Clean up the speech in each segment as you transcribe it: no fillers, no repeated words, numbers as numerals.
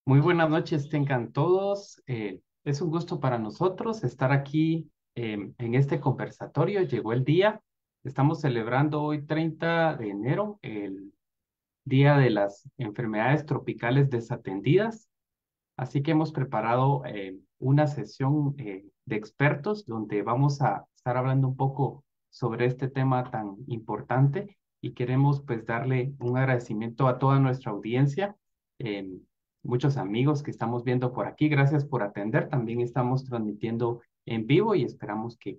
Muy buenas noches, tengan todos. Es un gusto para nosotros estar aquí en este conversatorio. Llegó el día. Estamos celebrando hoy 30 de enero, el Día de las Enfermedades Tropicales Desatendidas. Así que hemos preparado una sesión de expertos donde vamos a estar hablando un poco sobre este tema tan importante y queremos pues darle un agradecimiento a toda nuestra audiencia, eh, muchos amigos que estamos viendo por aquí. Gracias por atender. También estamos transmitiendo en vivo y esperamos que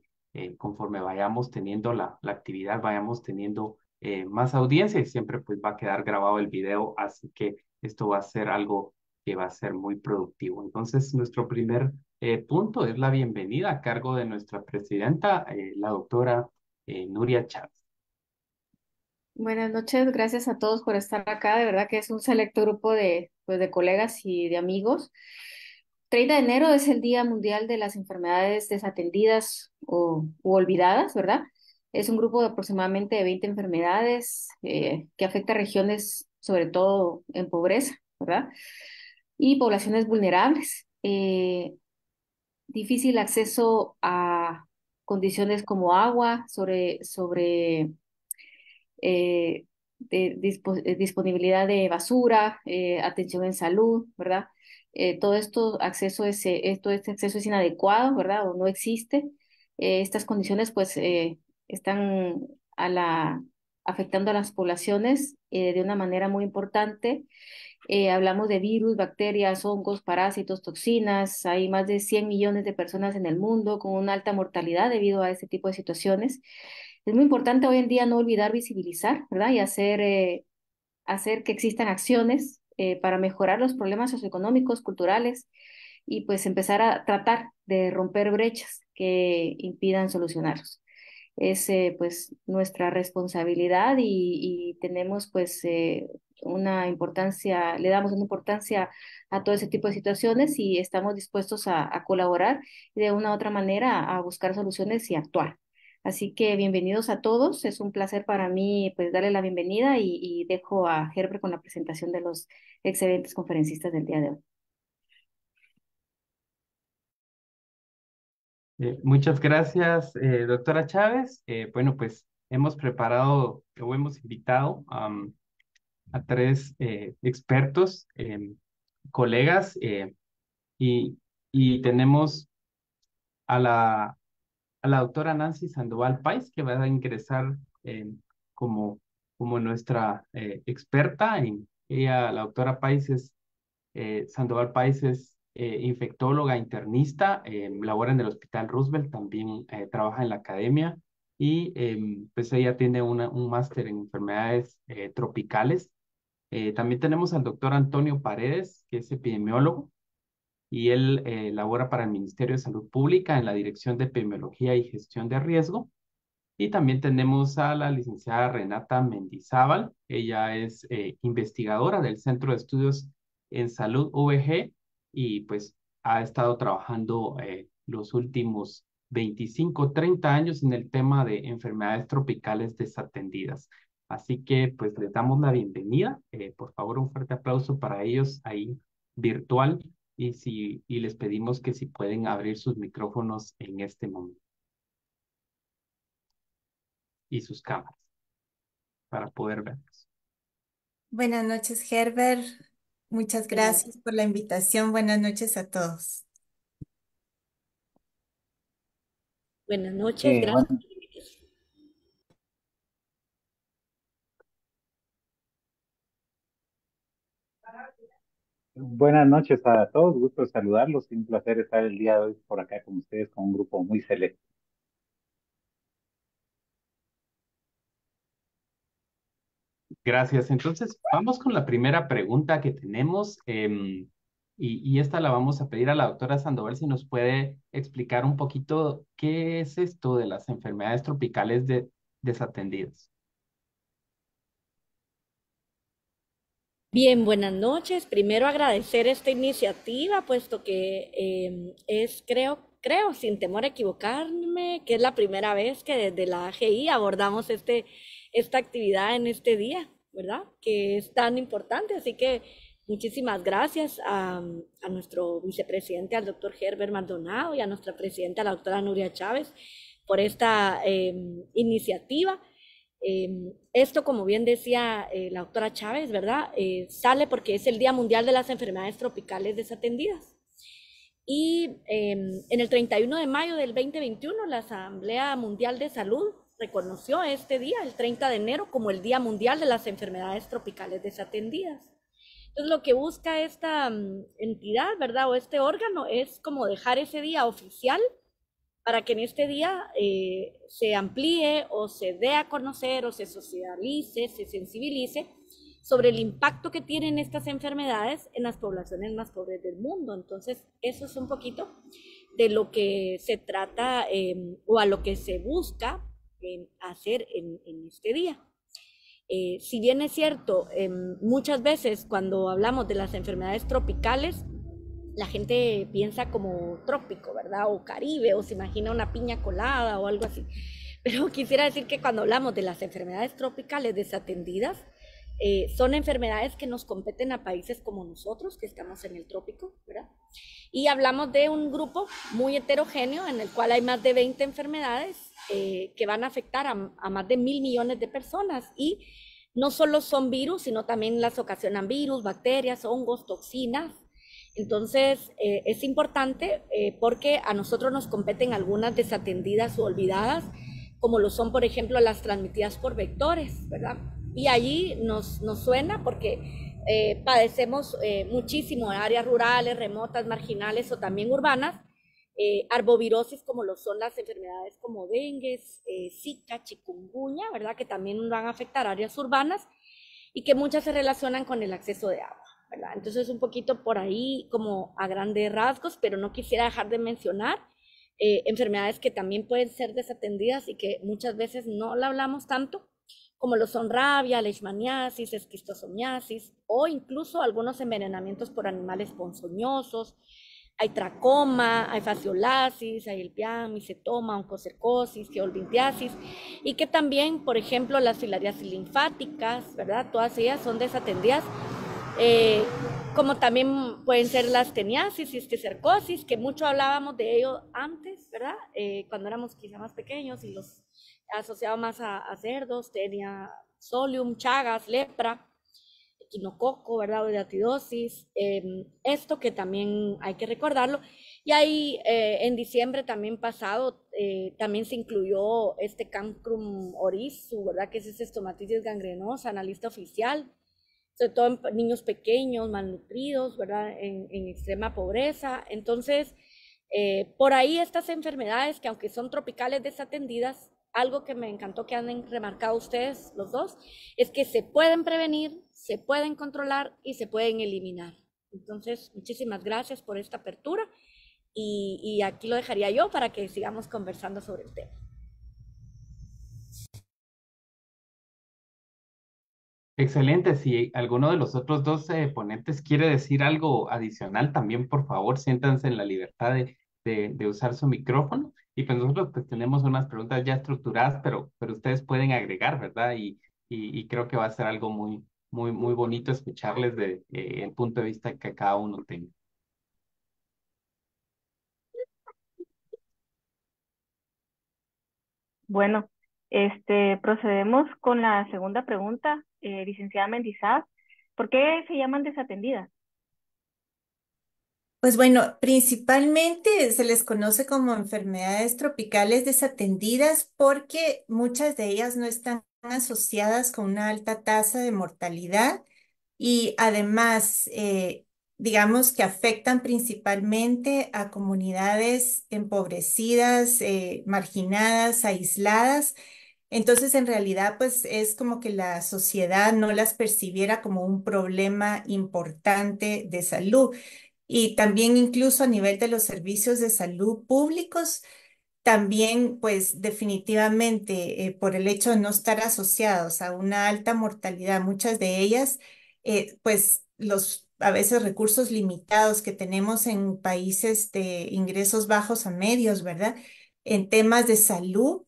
conforme vayamos teniendo la actividad, vayamos teniendo más audiencia y siempre pues va a quedar grabado el video, así que esto va a ser algo que va a ser muy productivo. Entonces, nuestro primer punto es la bienvenida a cargo de nuestra presidenta, la doctora Nuria Chávez. Buenas noches, gracias a todos por estar acá. De verdad que es un selecto grupo de, pues, de colegas y de amigos. 30 de enero es el Día Mundial de las Enfermedades Desatendidas u Olvidadas, ¿verdad? Es un grupo de aproximadamente 20 enfermedades que afecta a regiones, sobre todo en pobreza, ¿verdad? Y poblaciones vulnerables. Difícil acceso a condiciones como agua, sobre disponibilidad de basura, atención en salud, ¿verdad? Todo esto todo este acceso es inadecuado, ¿verdad? O no existe. Estas condiciones, pues, están a afectando a las poblaciones de una manera muy importante. Hablamos de virus, bacterias, hongos, parásitos, toxinas. Hay más de 100 millones de personas en el mundo con una alta mortalidad debido a este tipo de situaciones. Es muy importante hoy en día no olvidar visibilizar, ¿verdad? Y hacer que existan acciones para mejorar los problemas socioeconómicos, culturales y pues empezar a tratar de romper brechas que impidan solucionarlos. Es pues nuestra responsabilidad y tenemos pues una importancia, le damos una importancia a todo ese tipo de situaciones y estamos dispuestos a colaborar y de una u otra manera a buscar soluciones y actuar. Así que bienvenidos a todos. Es un placer para mí pues darle la bienvenida y dejo a Herbert con la presentación de los excelentes conferencistas del día de hoy. Muchas gracias, doctora Chávez. Bueno, pues hemos preparado o hemos invitado a tres expertos, colegas, y, y tenemos a la doctora Nancy Sandoval Pais, que va a ingresar como, como nuestra experta. La doctora Sandoval Pais es infectóloga internista, labora en el Hospital Roosevelt, también trabaja en la academia y pues ella tiene un máster en enfermedades tropicales. También tenemos al doctor Antonio Paredes, que es epidemiólogo y él labora para el Ministerio de Salud Pública en la Dirección de Epidemiología y Gestión de Riesgo. Y también tenemos a la licenciada Renata Mendizábal. Ella es investigadora del Centro de Estudios en Salud VG y pues ha estado trabajando los últimos 25, 30 años en el tema de enfermedades tropicales desatendidas. Así que pues les damos la bienvenida. Por favor, un fuerte aplauso para ellos ahí virtual y les pedimos que si pueden abrir sus micrófonos en este momento y sus cámaras para poder verlos. Buenas noches, Herbert. Muchas gracias por la invitación. Buenas noches a todos. Buenas noches, Eh, gracias. bueno, Buenas noches a todos, gusto saludarlos, un placer estar el día de hoy por acá con ustedes, con un grupo muy selecto. Gracias. Entonces, vamos con la primera pregunta que tenemos y esta la vamos a pedir a la doctora Sandoval si nos puede explicar un poquito qué es esto de las enfermedades tropicales desatendidas. Bien, buenas noches. Primero agradecer esta iniciativa, puesto que creo, sin temor a equivocarme, que es la primera vez que desde la AGI abordamos esta actividad en este día, ¿verdad? Que es tan importante. Así que muchísimas gracias a nuestro vicepresidente, al doctor Herbert Maldonado, y a nuestra presidenta, la doctora Nuria Chávez, por esta iniciativa. Esto, como bien decía la doctora Chávez, ¿verdad? Sale porque es el Día Mundial de las Enfermedades Tropicales Desatendidas. Y en el 31 de mayo del 2021, la Asamblea Mundial de Salud reconoció este día, el 30 de enero, como el Día Mundial de las Enfermedades Tropicales Desatendidas. Entonces, lo que busca esta entidad, ¿verdad? O este órgano es como dejar ese día oficial para que en este día se amplíe o se dé a conocer o se socialice, se sensibilice sobre el impacto que tienen estas enfermedades en las poblaciones más pobres del mundo. Entonces, eso es un poquito de lo que se trata o a lo que se busca hacer en este día. Si bien es cierto, muchas veces cuando hablamos de las enfermedades tropicales, la gente piensa como trópico, ¿verdad? O Caribe, o se imagina una piña colada o algo así. Pero quisiera decir que cuando hablamos de las enfermedades tropicales desatendidas, son enfermedades que nos competen a países como nosotros, que estamos en el trópico, ¿verdad? Y hablamos de un grupo muy heterogéneo en el cual hay más de 20 enfermedades que van a afectar a más de 1.000 millones de personas. Y no solo son virus, sino también las ocasionan virus, bacterias, hongos, toxinas. Entonces, es importante porque a nosotros nos competen algunas desatendidas o olvidadas, como lo son, por ejemplo, las transmitidas por vectores, ¿verdad? Y allí nos suena porque padecemos muchísimo en áreas rurales, remotas, marginales o también urbanas, arbovirosis como lo son las enfermedades como dengue, zika, chikungunya, ¿verdad? Que también van a afectar áreas urbanas y que muchas se relacionan con el acceso de agua, ¿verdad? Entonces, un poquito por ahí como a grandes rasgos, pero no quisiera dejar de mencionar enfermedades que también pueden ser desatendidas y que muchas veces no la hablamos tanto, como lo son rabia, leishmaniasis, esquistosomiasis o incluso algunos envenenamientos por animales ponzoñosos. Hay tracoma, hay fasciolasis, hay el piam, micetoma, oncocercosis, geolvintiasis, y que también, por ejemplo, las filariasis linfáticas, ¿verdad? Todas ellas son desatendidas, como también pueden ser las teniasis y cisticercosis, que mucho hablábamos de ello antes, ¿verdad? Cuando éramos quizá más pequeños y los asociados más a cerdos, tenia solium, chagas, lepra, equinococo, ¿verdad? O hidratidosis, esto que también hay que recordarlo. Y ahí en diciembre también pasado, también se incluyó este Cancrum oryzu, ¿verdad? Que es esa estomatitis gangrenosa en la lista oficial, sobre todo en niños pequeños, malnutridos, ¿verdad? En extrema pobreza. Entonces, por ahí estas enfermedades que aunque son tropicales desatendidas, algo que me encantó que han remarcado ustedes los dos, es que se pueden prevenir, se pueden controlar y se pueden eliminar. Entonces, muchísimas gracias por esta apertura y aquí lo dejaría yo para que sigamos conversando sobre el tema. Excelente. Si alguno de los otros dos ponentes quiere decir algo adicional, también por favor siéntanse en la libertad de usar su micrófono. y pues nosotros pues tenemos unas preguntas ya estructuradas, pero ustedes pueden agregar, ¿verdad? Y creo que va a ser algo muy bonito escucharles de el punto de vista que cada uno tenga. Bueno, procedemos con la segunda pregunta, licenciada Mendizábal. ¿Por qué se llaman desatendidas? Pues bueno, principalmente se les conoce como enfermedades tropicales desatendidas porque muchas de ellas no están asociadas con una alta tasa de mortalidad y además, digamos que afectan principalmente a comunidades empobrecidas, marginadas, aisladas. Entonces, en realidad, pues es como que la sociedad no las percibiera como un problema importante de salud. Y también incluso a nivel de los servicios de salud públicos, también pues definitivamente por el hecho de no estar asociados a una alta mortalidad, muchas de ellas, pues los a veces recursos limitados que tenemos en países de ingresos bajos a medios, ¿verdad? En temas de salud,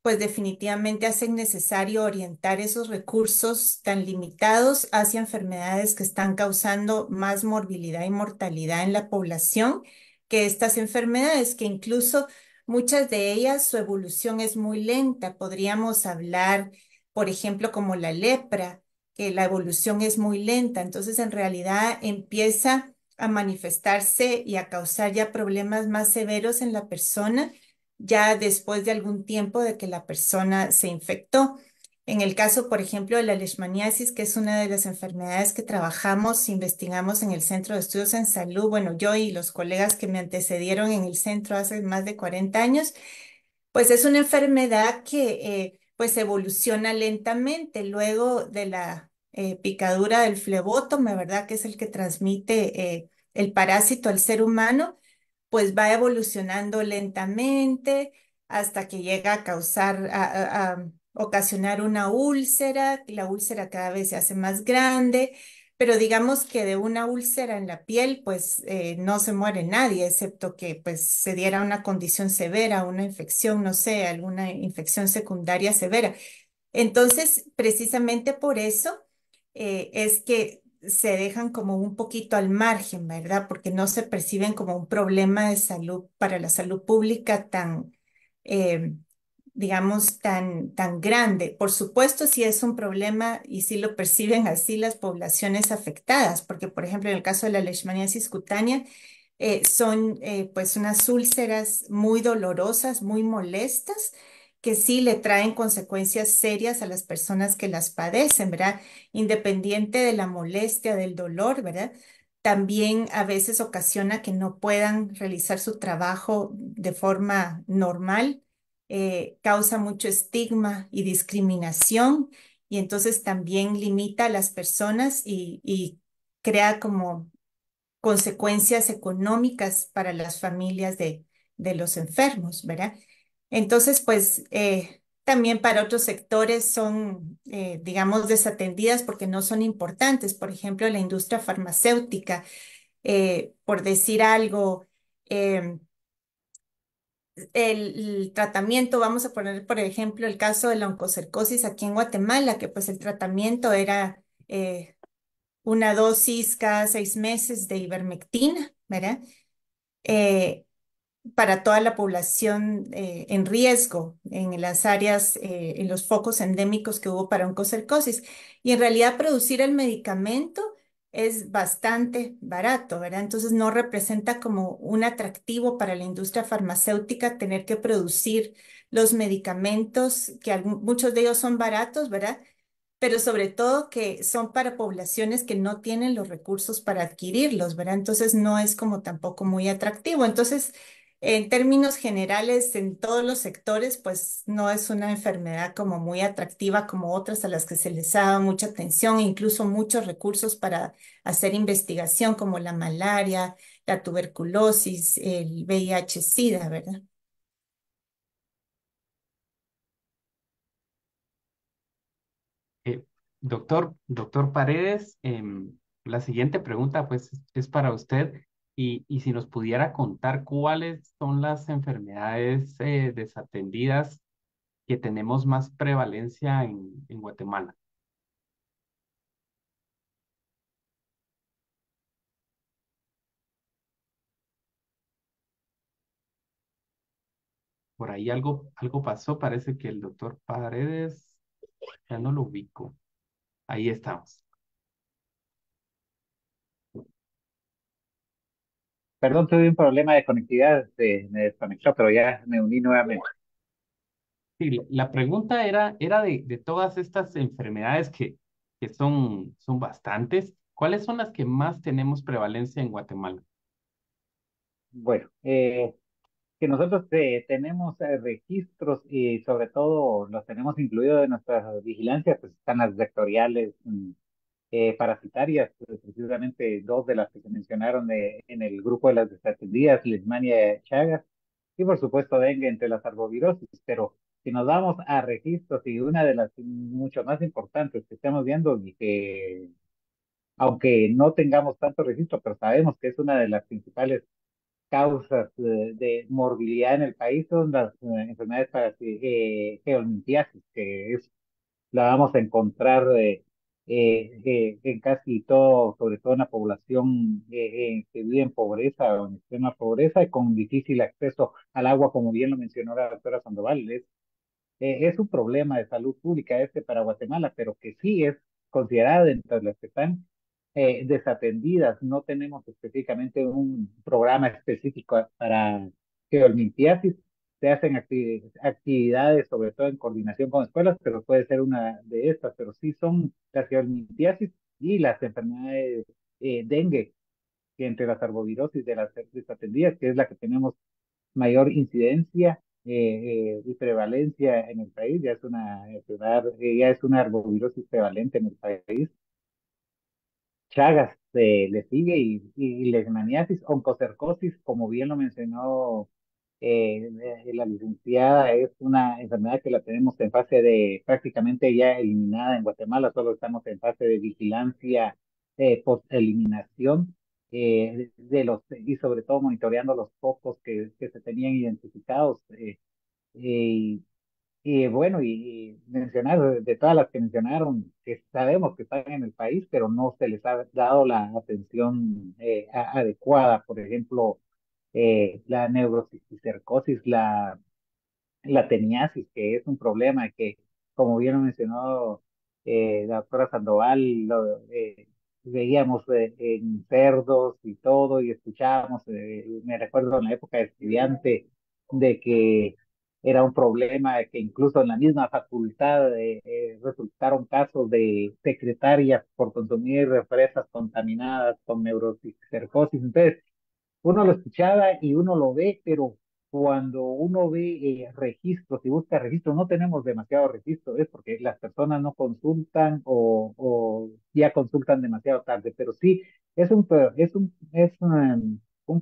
pues definitivamente hacen necesario orientar esos recursos tan limitados hacia enfermedades que están causando más morbilidad y mortalidad en la población que estas enfermedades, que incluso muchas de ellas su evolución es muy lenta. Podríamos hablar, por ejemplo, como la lepra, que la evolución es muy lenta. Entonces, en realidad empieza a manifestarse y a causar ya problemas más severos en la persona ya después de algún tiempo de que la persona se infectó. En el caso, por ejemplo, de la leishmaniasis, que es una de las enfermedades que trabajamos, investigamos en el Centro de Estudios en Salud, bueno, yo y los colegas que me antecedieron en el centro hace más de 40 años, pues es una enfermedad que pues evoluciona lentamente luego de la picadura del flebótomo, ¿verdad? Que es el que transmite el parásito al ser humano, pues va evolucionando lentamente hasta que llega a causar, a ocasionar una úlcera. La úlcera cada vez se hace más grande, pero digamos que de una úlcera en la piel, pues no se muere nadie, excepto que pues se diera una condición severa, una infección, no sé, alguna infección secundaria severa. Entonces, precisamente por eso es que se dejan como un poquito al margen, ¿verdad? Porque no se perciben como un problema de salud para la salud pública tan, eh, digamos, tan grande. Por supuesto, sí es un problema y sí lo perciben así las poblaciones afectadas, porque, por ejemplo, en el caso de la leishmaniasis cutánea, son pues unas úlceras muy dolorosas, muy molestas, que sí le traen consecuencias serias a las personas que las padecen, ¿verdad? Independiente de la molestia, del dolor, ¿verdad? También a veces ocasiona que no puedan realizar su trabajo de forma normal, causa mucho estigma y discriminación y entonces también limita a las personas y crea como consecuencias económicas para las familias de los enfermos, ¿verdad? Entonces, pues también para otros sectores son, digamos, desatendidas porque no son importantes. Por ejemplo, la industria farmacéutica, por decir algo, eh, el tratamiento, vamos a poner, por ejemplo, el caso de la oncocercosis aquí en Guatemala, que pues el tratamiento era una dosis cada 6 meses de ivermectina, ¿verdad? Eh, para toda la población en riesgo en las áreas, en los focos endémicos que hubo para oncocercosis. Y en realidad producir el medicamento es bastante barato, ¿verdad? Entonces no representa como un atractivo para la industria farmacéutica tener que producir los medicamentos, que muchos de ellos son baratos, ¿verdad? Pero sobre todo que son para poblaciones que no tienen los recursos para adquirirlos, ¿verdad? Entonces no es como tampoco muy atractivo. Entonces, en términos generales, en todos los sectores, pues no es una enfermedad como muy atractiva como otras a las que se les ha dado mucha atención e incluso muchos recursos para hacer investigación como la malaria, la tuberculosis, el VIH-Sida, ¿verdad? Eh, doctor Paredes, la siguiente pregunta pues es para usted. y si nos pudiera contar cuáles son las enfermedades desatendidas que tenemos más prevalencia en Guatemala. Por ahí algo pasó, parece que el doctor Paredes, ya no lo ubico. Ahí estamos. Perdón, tuve un problema de conectividad, me desconectó, pero ya me uní nuevamente. Sí, la pregunta era de todas estas enfermedades que son bastantes, ¿cuáles son las que más tenemos prevalencia en Guatemala? Bueno, que nosotros tenemos registros y sobre todo los tenemos incluidos en nuestra vigilancia, pues están las vectoriales, parasitarias, pues, precisamente dos de las que se mencionaron en el grupo de las desatendidas, Leishmania Chagas, y por supuesto dengue entre las arbovirosis, pero si nos vamos a registros y una de las mucho más importantes que estamos viendo y que aunque no tengamos tanto registro, pero sabemos que es una de las principales causas de morbilidad en el país son las enfermedades para geolimpiasis, que es la vamos a encontrar en casi todo, sobre todo en la población que vive en pobreza o en extrema pobreza y con difícil acceso al agua, como bien lo mencionó la doctora Sandoval. Es un problema de salud pública este para Guatemala, pero que sí es considerada dentro de las que están desatendidas. No tenemos específicamente un programa específico para geolimpiasis. Se hacen actividades, sobre todo en coordinación con escuelas, pero puede ser una de estas, pero sí son las geolimpiasis y las enfermedades dengue, que entre las arbovirosis de las desatendidas, que es la que tenemos mayor incidencia y prevalencia en el país, ya es una enfermedad, ya es una arbovirosis prevalente en el país. Chagas le sigue y leishmaniasis, oncocercosis, como bien lo mencionó la licenciada, es una enfermedad que la tenemos en fase de prácticamente ya eliminada en Guatemala, solo estamos en fase de vigilancia post-eliminación y sobre todo monitoreando los focos que se tenían identificados. Eh, y bueno, y mencionar de todas las que mencionaron, que sabemos que están en el país, pero no se les ha dado la atención adecuada. Por ejemplo, la neurocisticercosis, la teniasis, que es un problema que, como bien lo mencionó la doctora Sandoval, veíamos en cerdos y todo, y escuchábamos, me recuerdo en la época de estudiante, de que era un problema que incluso en la misma facultad resultaron casos de secretarias por consumir fresas contaminadas con neurocisticercosis. Entonces, uno lo escuchaba y uno lo ve, pero cuando uno ve registros y busca registros, no tenemos demasiado registro, es porque las personas no consultan o ya consultan demasiado tarde, pero sí, es un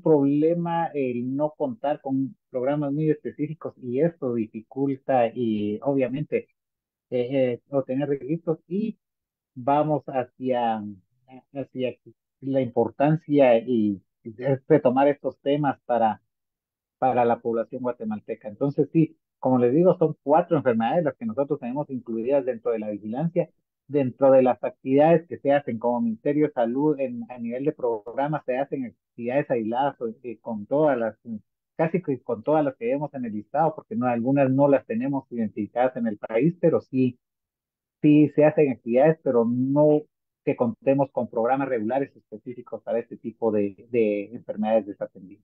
problema el no contar con programas muy específicos y esto dificulta y obviamente obtener registros y vamos hacia la importancia y retomar estos temas para la población guatemalteca. Entonces, sí, como les digo, son cuatro enfermedades las que nosotros tenemos incluidas dentro de la vigilancia, dentro de las actividades que se hacen como Ministerio de Salud a nivel de programa, se hacen actividades aisladas con todas casi que con todas las que vemos en el listado, porque no, algunas no las tenemos identificadas en el país, pero sí se hacen actividades, pero no que contemos con programas regulares específicos para este tipo de enfermedades desatendidas.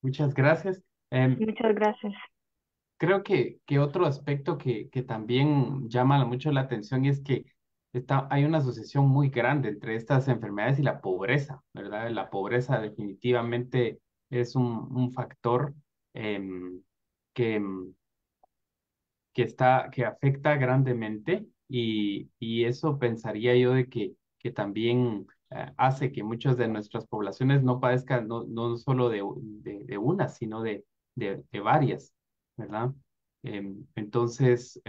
Muchas gracias. Muchas gracias. Creo que otro aspecto que también llama mucho la atención es que hay una asociación muy grande entre estas enfermedades y la pobreza, ¿verdad? La pobreza definitivamente es un factor em, que, que afecta grandemente y eso pensaría yo de que también hace que muchas de nuestras poblaciones no padezcan no solo de una, sino de varias, ¿verdad? Entonces,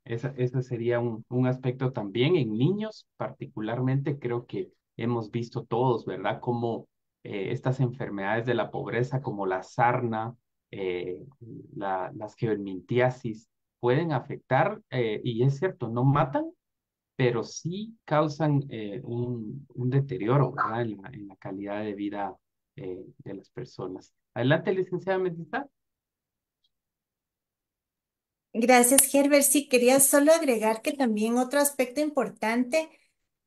ese sería un aspecto también en niños, particularmente creo que hemos visto todos, ¿verdad? Como estas enfermedades de la pobreza, como la sarna, eh, las geomintiasis, pueden afectar, y es cierto, no matan, pero sí causan un deterioro, ¿verdad? En la calidad de vida de las personas. Adelante, licenciada Mendizábal. Gracias, Herbert. Sí, quería solo agregar que también otro aspecto importante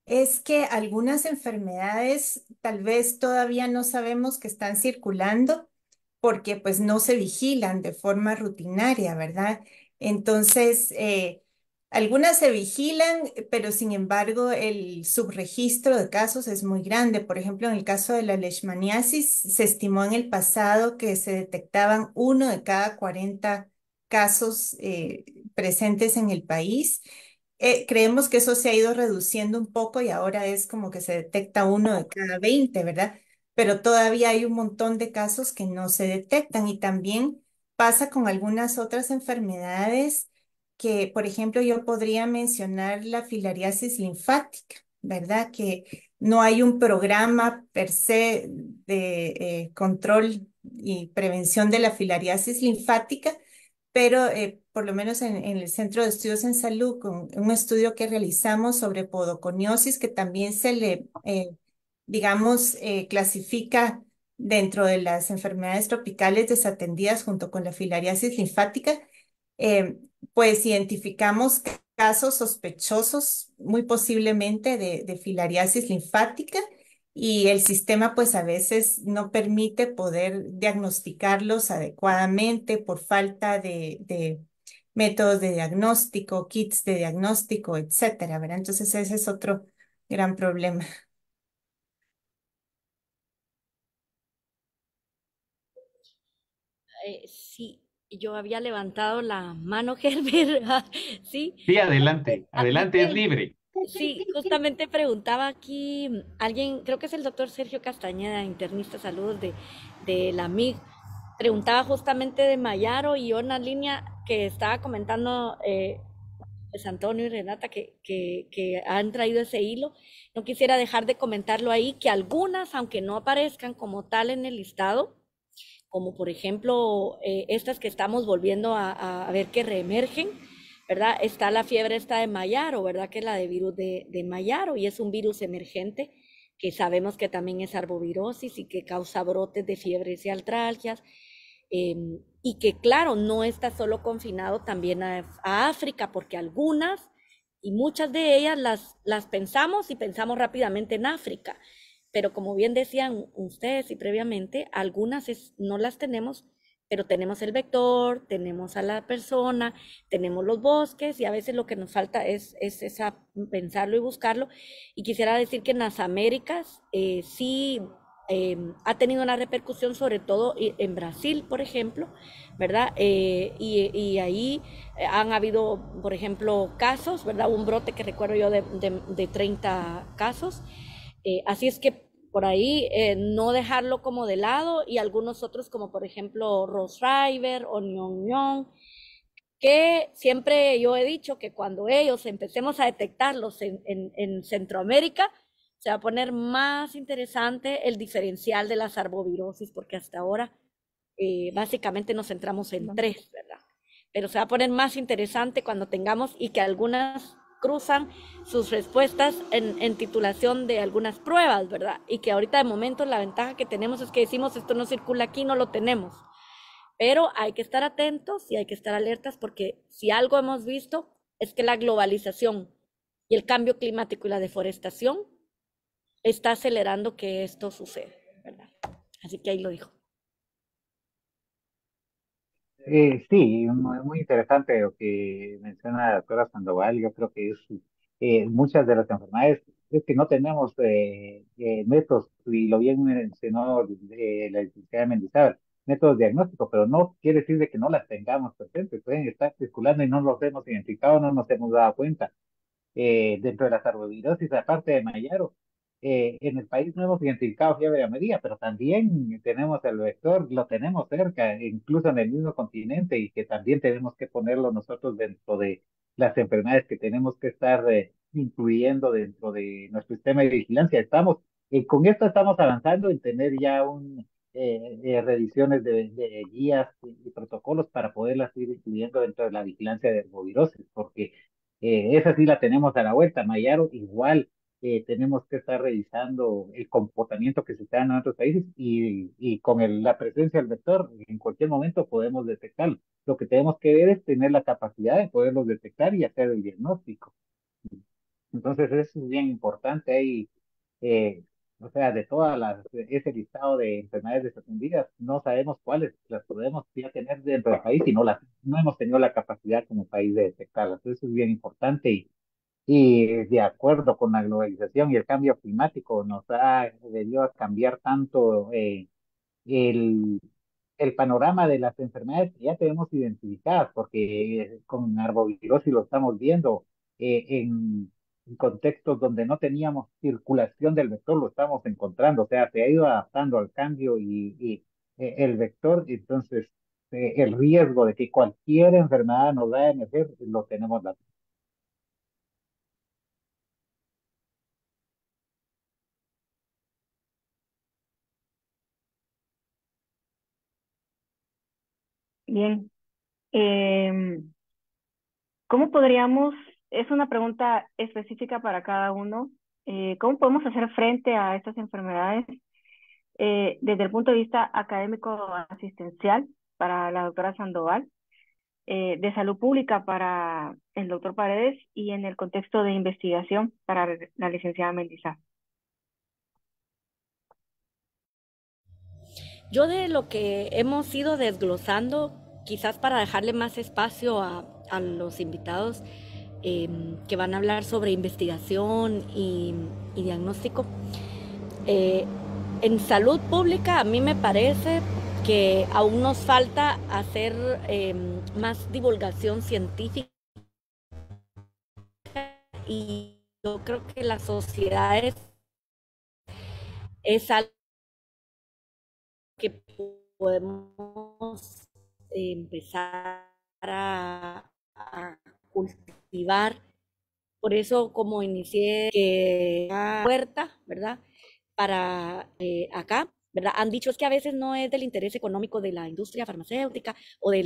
es que algunas enfermedades tal vez todavía no sabemos que están circulando porque pues no se vigilan de forma rutinaria, ¿verdad? Entonces, algunas se vigilan, pero sin embargo el subregistro de casos es muy grande. Por ejemplo, en el caso de la leishmaniasis, se estimó en el pasado que se detectaban 1 de cada 40 casos presentes en el país. Creemos que eso se ha ido reduciendo un poco y ahora es como que se detecta 1 de cada 20, ¿verdad? Pero todavía hay un montón de casos que no se detectan y también pasa con algunas otras enfermedades que, por ejemplo, yo podría mencionar la filariasis linfática, ¿verdad? Que no hay un programa per se de control y prevención de la filariasis linfática, pero por lo menos en el Centro de Estudios en Salud, con un estudio que realizamos sobre podoconiosis, que también se le, digamos, clasifica dentro de las enfermedades tropicales desatendidas junto con la filariasis linfática, eh, pues identificamos casos sospechosos, muy posiblemente de filariasis linfática, y el sistema pues a veces no permite poder diagnosticarlos adecuadamente por falta de métodos de diagnóstico, kits de diagnóstico, etcétera, ¿verdad? Entonces ese es otro gran problema. Sí, yo había levantado la mano, Herbert, sí. Sí, adelante, Aquí adelante, es libre. sí, justamente preguntaba aquí alguien, creo que es el doctor Sergio Castañeda, internista salud de la MIG, preguntaba justamente de Mayaro y una línea que estaba comentando pues Antonio y Renata que han traído ese hilo. No quisiera dejar de comentarlo ahí, que algunas, aunque no aparezcan como tal en el listado, como por ejemplo estas que estamos volviendo a ver que reemergen, ¿verdad? Está la fiebre esta de Mayaro, ¿verdad? Que es la de virus de Mayaro y es un virus emergente que sabemos que también es arbovirosis y que causa brotes de fiebres y artralgias. Y que claro, no está solo confinado también a África, porque algunas y muchas de ellas las pensamos y pensamos rápidamente en África, pero como bien decían ustedes y previamente, algunas no las tenemos, pero tenemos el vector, tenemos a la persona, tenemos los bosques y a veces lo que nos falta es esa, pensarlo y buscarlo. Y quisiera decir que en las Américas sí ha tenido una repercusión, sobre todo en Brasil, por ejemplo, ¿verdad? Y ahí han habido, por ejemplo, casos, ¿verdad? Un brote que recuerdo yo de 30 casos. Así es que por ahí no dejarlo como de lado y algunos otros como por ejemplo Rose River o Ñon, que siempre yo he dicho que cuando ellos empecemos a detectarlos en Centroamérica, se va a poner más interesante el diferencial de las arbovirosis, porque hasta ahora básicamente nos centramos en tres, ¿verdad? Pero se va a poner más interesante cuando tengamos y que algunas cruzan sus respuestas en titulación de algunas pruebas, ¿verdad? Y que ahorita de momento la ventaja que tenemos es que decimos esto no circula aquí, no lo tenemos. Pero hay que estar atentos y hay que estar alertas porque si algo hemos visto es que la globalización y el cambio climático y la deforestación está acelerando que esto suceda, ¿verdad? Así que ahí lo dijo. Sí, muy interesante lo que menciona la doctora Sandoval. Yo creo que muchas de las enfermedades es que no tenemos métodos, y lo bien mencionó la licenciada Mendizábal, métodos diagnósticos, pero no quiere decir de que no las tengamos presentes. Pueden estar circulando y no los hemos identificado, no nos hemos dado cuenta. Dentro de las arbovirosis, aparte de Mayaro, En el país no hemos identificado fiebre amarilla, pero también tenemos el vector, lo tenemos cerca, incluso en el mismo continente, y que también tenemos que ponerlo nosotros dentro de las enfermedades que tenemos que estar incluyendo dentro de nuestro sistema de vigilancia. Con esto estamos avanzando en tener ya revisiones de guías y protocolos para poderlas ir incluyendo dentro de la vigilancia de herbovirosis, porque esa sí la tenemos a la vuelta. Mayaro igual tenemos que estar revisando el comportamiento que se está dando en otros países y con la presencia del vector en cualquier momento podemos detectarlo. Lo que tenemos que ver es tener la capacidad de poderlos detectar y hacer el diagnóstico. Entonces eso es bien importante ahí, eh, o sea, de ese listado de enfermedades desatendidas, no sabemos cuáles las podemos ya tener dentro del país y no hemos tenido la capacidad como país de detectarlas. Eso es bien importante y de acuerdo con la globalización y el cambio climático nos ha debido a cambiar tanto el, el panorama de las enfermedades que ya tenemos identificadas, porque con arbovirosis lo estamos viendo en contextos donde no teníamos circulación del vector, lo estamos encontrando, o sea, se ha ido adaptando al cambio y el vector, entonces el riesgo de que cualquier enfermedad nos vaya a emerger lo tenemos latente. Bien. Em, ¿Cómo podríamos, es una pregunta específica para cada uno, cómo podemos hacer frente a estas enfermedades desde el punto de vista académico asistencial para la doctora Sandoval, de salud pública para el doctor Paredes y en el contexto de investigación para la licenciada Mendizábal? Yo de lo que hemos ido desglosando, quizás para dejarle más espacio a los invitados que van a hablar sobre investigación y diagnóstico, eh, en salud pública a mí me parece que aún nos falta hacer más divulgación científica y yo creo que la sociedad es algo que podemos empezar a cultivar. Por eso, como inicié la puerta, ¿verdad? Para acá, ¿verdad? Han dicho es que a veces no es del interés económico de la industria farmacéutica pues,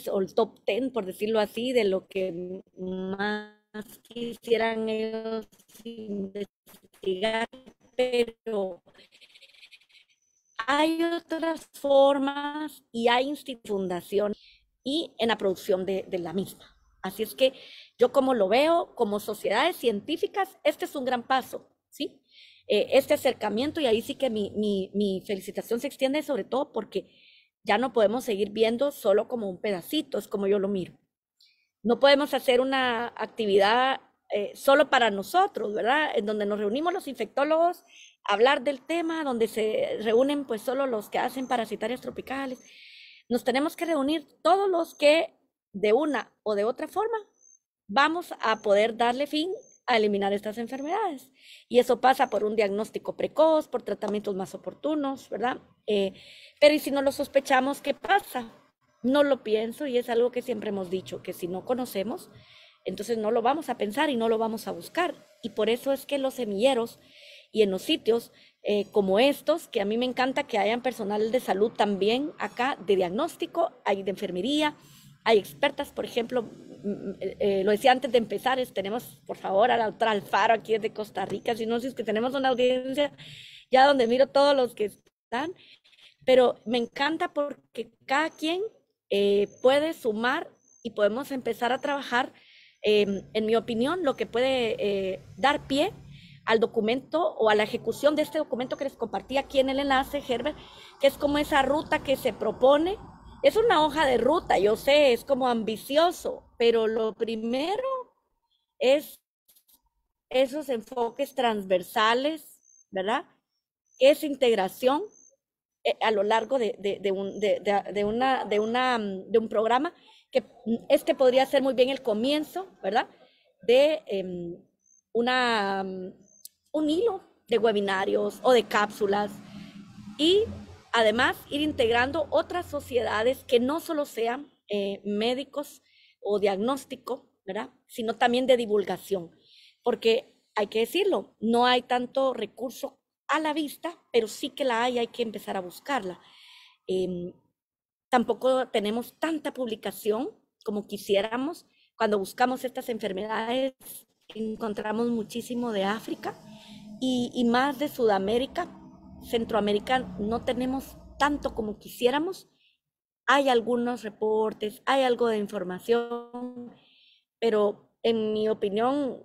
o el top 10, por decirlo así, de lo que más quisieran ellos investigar, pero hay otras formas y hay fundación y en la producción de la misma. Así es que yo como lo veo, como sociedades científicas, este es un gran paso, ¿sí? Este acercamiento y ahí sí que mi felicitación se extiende sobre todo porque ya no podemos seguir viendo solo como un pedacito, es como yo lo miro. No podemos hacer una actividad solo para nosotros, ¿verdad? En donde nos reunimos los infectólogos a hablar del tema, donde se reúnen pues solo los que hacen parasitarias tropicales. Nos tenemos que reunir todos los que de una o de otra forma vamos a poder darle fin a eliminar estas enfermedades. Y eso pasa por un diagnóstico precoz, por tratamientos más oportunos, ¿verdad? Pero ¿y si no lo sospechamos, qué pasa? No lo pienso y es algo que siempre hemos dicho, que si no conocemos, entonces no lo vamos a pensar y no lo vamos a buscar. Y por eso es que los semilleros y en los sitios como estos, que a mí me encanta que hayan personal de salud también acá, de diagnóstico, hay de enfermería, hay expertas, por ejemplo, lo decía antes de empezar, tenemos por favor a la doctora Alfaro aquí desde Costa Rica, si no, si es que tenemos una audiencia ya donde miro todos los que están, pero me encanta porque cada quien puede sumar y podemos empezar a trabajar, en mi opinión, lo que puede dar pie al documento o a la ejecución de este documento que les compartí aquí en el enlace, Herbert, que es como esa ruta que se propone. Es una hoja de ruta, yo sé, es como ambicioso, pero lo primero es esos enfoques transversales, ¿verdad? Es integración a lo largo de un programa que podría ser muy bien el comienzo, ¿verdad? De una un hilo de webinarios o de cápsulas y además ir integrando otras sociedades que no solo sean médicos o diagnóstico, ¿verdad? Sino también de divulgación, porque hay que decirlo, no hay tanto recurso a la vista, pero sí que la hay que empezar a buscarla. Eh, Tampoco tenemos tanta publicación como quisiéramos. Cuando buscamos estas enfermedades, encontramos muchísimo de África y más de Sudamérica. Centroamérica no tenemos tanto como quisiéramos. Hay algunos reportes, hay algo de información, pero en mi opinión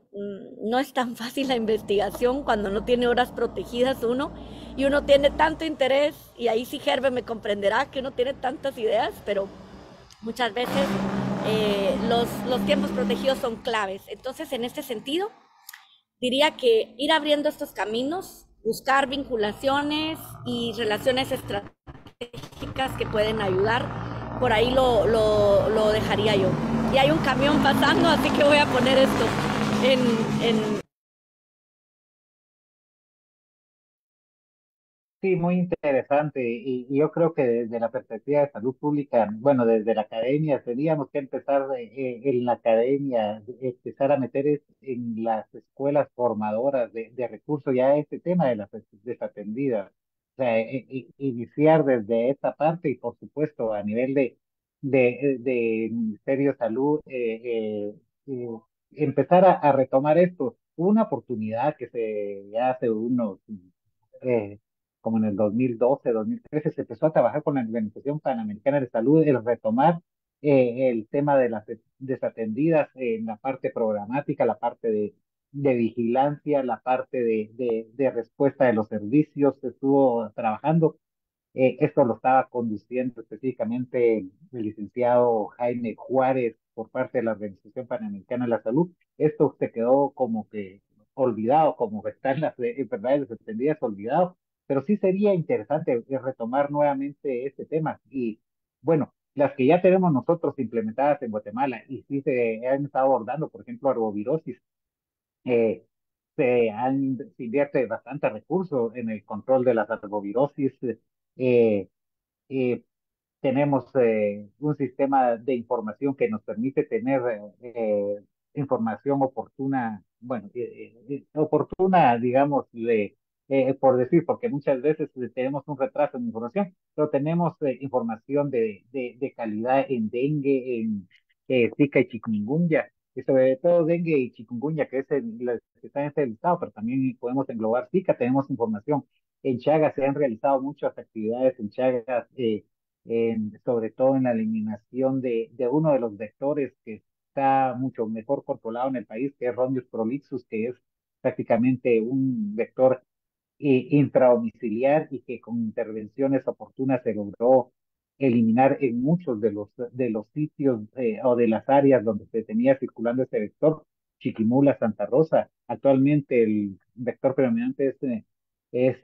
no es tan fácil la investigación cuando no tiene horas protegidas uno y uno tiene tanto interés, y ahí sí Gerbe me comprenderá que uno tiene tantas ideas, pero muchas veces los tiempos protegidos son claves. Entonces, en este sentido, diría que ir abriendo estos caminos, buscar vinculaciones y relaciones estratégicas que pueden ayudar, por ahí lo dejaría yo. Y hay un camión pasando, así que voy a poner esto en... Sí, muy interesante. Y yo creo que desde la perspectiva de salud pública, bueno, desde la academia, tendríamos que empezar en la academia, empezar a meter en las escuelas formadoras de recursos ya este tema de las desatendidas. O sea, iniciar desde esta parte y por supuesto a nivel de Ministerio de Salud, empezar a retomar esto. Una oportunidad que se ya hace unos eh, como en el 2012, 2013, se empezó a trabajar con la Organización Panamericana de Salud, el retomar el tema de las desatendidas en la parte programática, la parte de vigilancia, la parte de respuesta de los servicios, se estuvo trabajando. Esto lo estaba conduciendo específicamente el licenciado Jaime Juárez por parte de la Organización Panamericana de la Salud. Esto se quedó como que olvidado, como que está en las enfermedades desatendidas olvidado, pero sí sería interesante retomar nuevamente este tema. Y bueno, las que ya tenemos nosotros implementadas en Guatemala y sí se han estado abordando, por ejemplo, arbovirosis, eh, se invierte bastante recursos en el control de las arbovirosis. Eh, eh, Tenemos un sistema de información que nos permite tener información oportuna, bueno, oportuna, digamos, por decir, porque muchas veces tenemos un retraso en información, pero tenemos información de calidad en dengue, en Zika y chikungunya, y sobre todo dengue y chikungunya, que es la que está en este listado, pero también podemos englobar Zika, tenemos información. En Chagas se han realizado muchas actividades en Chagas, sobre todo en la eliminación de uno de los vectores que está mucho mejor controlado en el país, que es Rondius prolixus, que es prácticamente un vector intradomiciliar y que con intervenciones oportunas se logró eliminar en muchos de los sitios o de las áreas donde se tenía circulando ese vector. Chiquimula, Santa Rosa. Actualmente el vector predominante es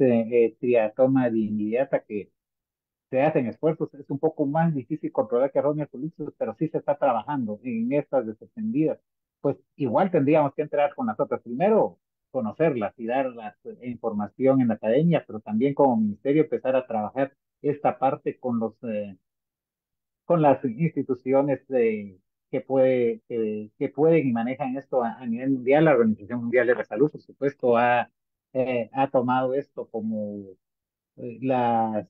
triatoma dimidiata, que se hacen esfuerzos. Es un poco más difícil controlar que Ronnie Solicitus, pero sí se está trabajando en estas desatendidas. Pues igual tendríamos que entrar con las otras. Primero, conocerlas y dar la información en la academia, pero también como ministerio empezar a trabajar esta parte con las instituciones que pueden y manejan esto a nivel mundial. La Organización Mundial de la Salud, por supuesto, ha tomado esto como las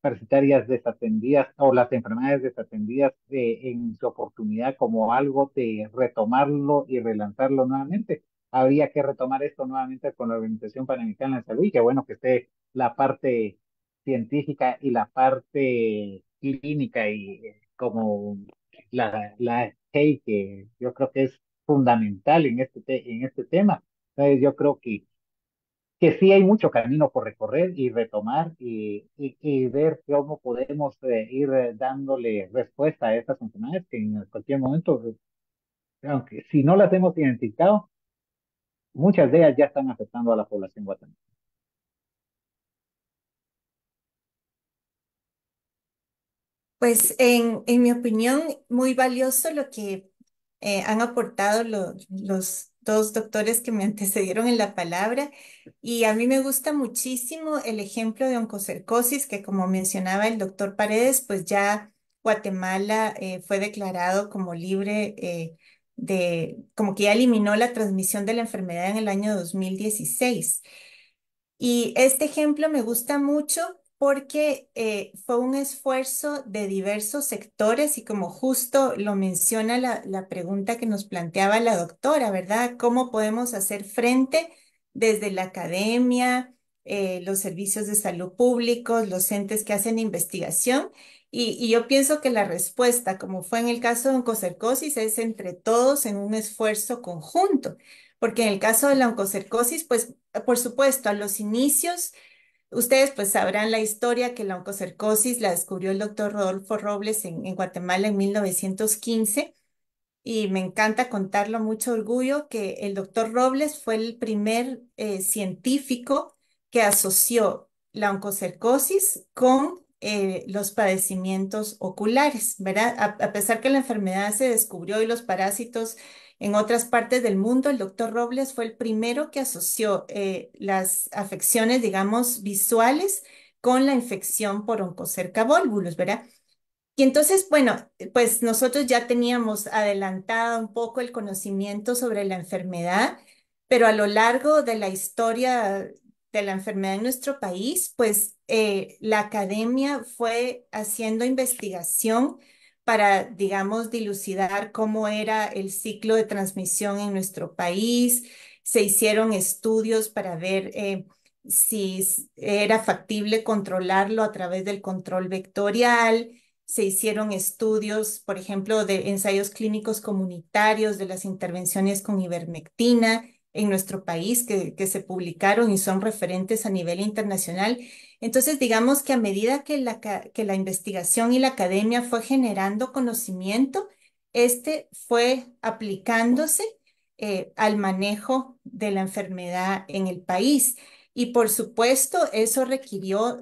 parasitarias desatendidas o las enfermedades desatendidas en su oportunidad como algo de retomarlo y relanzarlo nuevamente. Habría que retomar esto nuevamente con la Organización Panamericana de Salud, y que bueno que esté la parte científica y la parte clínica y como la HEI, que yo creo que es fundamental en este tema. Entonces, yo creo que sí hay mucho camino por recorrer y retomar y ver cómo podemos ir dándole respuesta a estas enfermedades que en cualquier momento, aunque si no las hemos identificado, muchas de ellas ya están afectando a la población guatemalteca. Pues en mi opinión, muy valioso lo que han aportado los dos doctores que me antecedieron en la palabra. Y a mí me gusta muchísimo el ejemplo de oncocercosis, que como mencionaba el doctor Paredes, pues ya Guatemala fue declarado como libre como que ya eliminó la transmisión de la enfermedad en el año 2016. Y este ejemplo me gusta mucho porque fue un esfuerzo de diversos sectores y como justo lo menciona la pregunta que nos planteaba la doctora, ¿verdad? ¿Cómo podemos hacer frente desde la academia, los servicios de salud públicos, los entes que hacen investigación? Y yo pienso que la respuesta, como fue en el caso de oncocercosis, es entre todos en un esfuerzo conjunto. Porque en el caso de la oncocercosis, pues por supuesto, a los inicios, ustedes pues sabrán la historia que la oncocercosis la descubrió el doctor Rodolfo Robles en Guatemala en 1915 y me encanta contarlo mucho orgullo que el doctor Robles fue el primer científico que asoció la oncocercosis con los padecimientos oculares, ¿verdad? A pesar que la enfermedad se descubrió y los parásitos en otras partes del mundo, el doctor Robles fue el primero que asoció las afecciones, digamos, visuales con la infección por Oncocerca volvulus, ¿verdad? Y entonces, bueno, pues nosotros ya teníamos adelantado un poco el conocimiento sobre la enfermedad, pero a lo largo de la historia de la enfermedad en nuestro país, pues la academia fue haciendo investigación para, digamos, dilucidar cómo era el ciclo de transmisión en nuestro país. Se hicieron estudios para ver si era factible controlarlo a través del control vectorial. Se hicieron estudios, por ejemplo, de ensayos clínicos comunitarios de las intervenciones con ivermectina en nuestro país que se publicaron y son referentes a nivel internacional. Entonces, digamos que a medida que que la investigación y la academia fue generando conocimiento, este fue aplicándose al manejo de la enfermedad en el país. Y por supuesto, eso requirió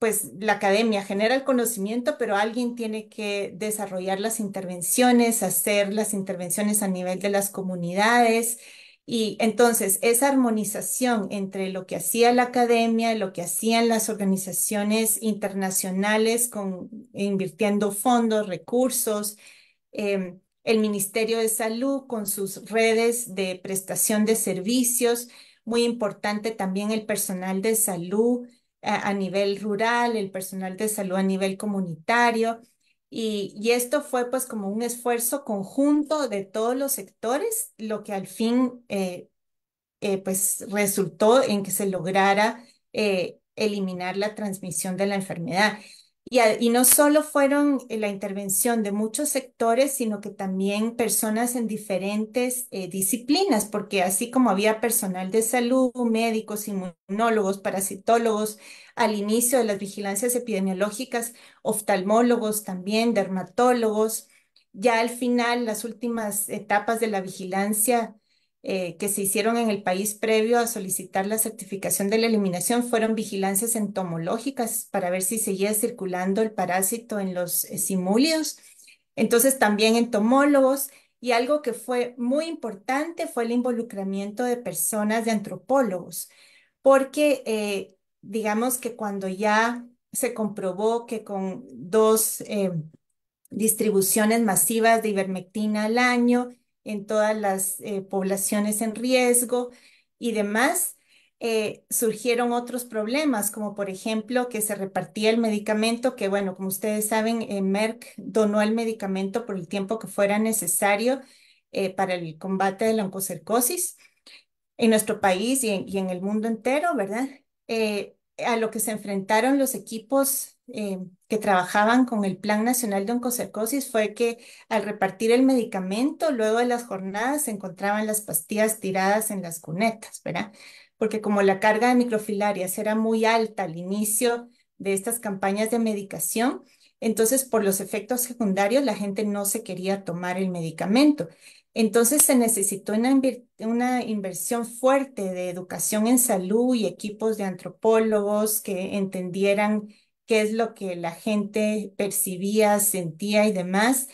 pues la academia genera el conocimiento, pero alguien tiene que desarrollar las intervenciones, hacer las intervenciones a nivel de las comunidades. Y entonces esa armonización entre lo que hacía la academia, lo que hacían las organizaciones internacionales invirtiendo fondos, recursos, el Ministerio de Salud con sus redes de prestación de servicios, muy importante también el personal de salud a nivel rural, el personal de salud a nivel comunitario. Y esto fue pues como un esfuerzo conjunto de todos los sectores, lo que al fin pues resultó en que se lograra eliminar la transmisión de la enfermedad. Y no solo fueron la intervención de muchos sectores, sino que también personas en diferentes disciplinas, porque así como había personal de salud, médicos, inmunólogos, parasitólogos, al inicio de las vigilancias epidemiológicas, oftalmólogos también, dermatólogos, ya al final, las últimas etapas de la vigilancia que se hicieron en el país previo a solicitar la certificación de la eliminación fueron vigilancias entomológicas para ver si seguía circulando el parásito en los simúlidos. Entonces también entomólogos y algo que fue muy importante fue el involucramiento de personas de antropólogos, porque digamos que cuando ya se comprobó que con dos distribuciones masivas de ivermectina al año en todas las poblaciones en riesgo y demás, surgieron otros problemas, como por ejemplo que se repartía el medicamento, que bueno, como ustedes saben, Merck donó el medicamento por el tiempo que fuera necesario para el combate de la oncocercosis en nuestro país y en el mundo entero, ¿verdad? A lo que se enfrentaron los equipos que trabajaban con el Plan Nacional de Oncocercosis fue que al repartir el medicamento, luego de las jornadas se encontraban las pastillas tiradas en las cunetas, ¿verdad? Porque como la carga de microfilarias era muy alta al inicio de estas campañas de medicación, entonces por los efectos secundarios la gente no se quería tomar el medicamento. Entonces se necesitó una inversión fuerte de educación en salud y equipos de antropólogos que entendieran qué es lo que la gente percibía, sentía y demás.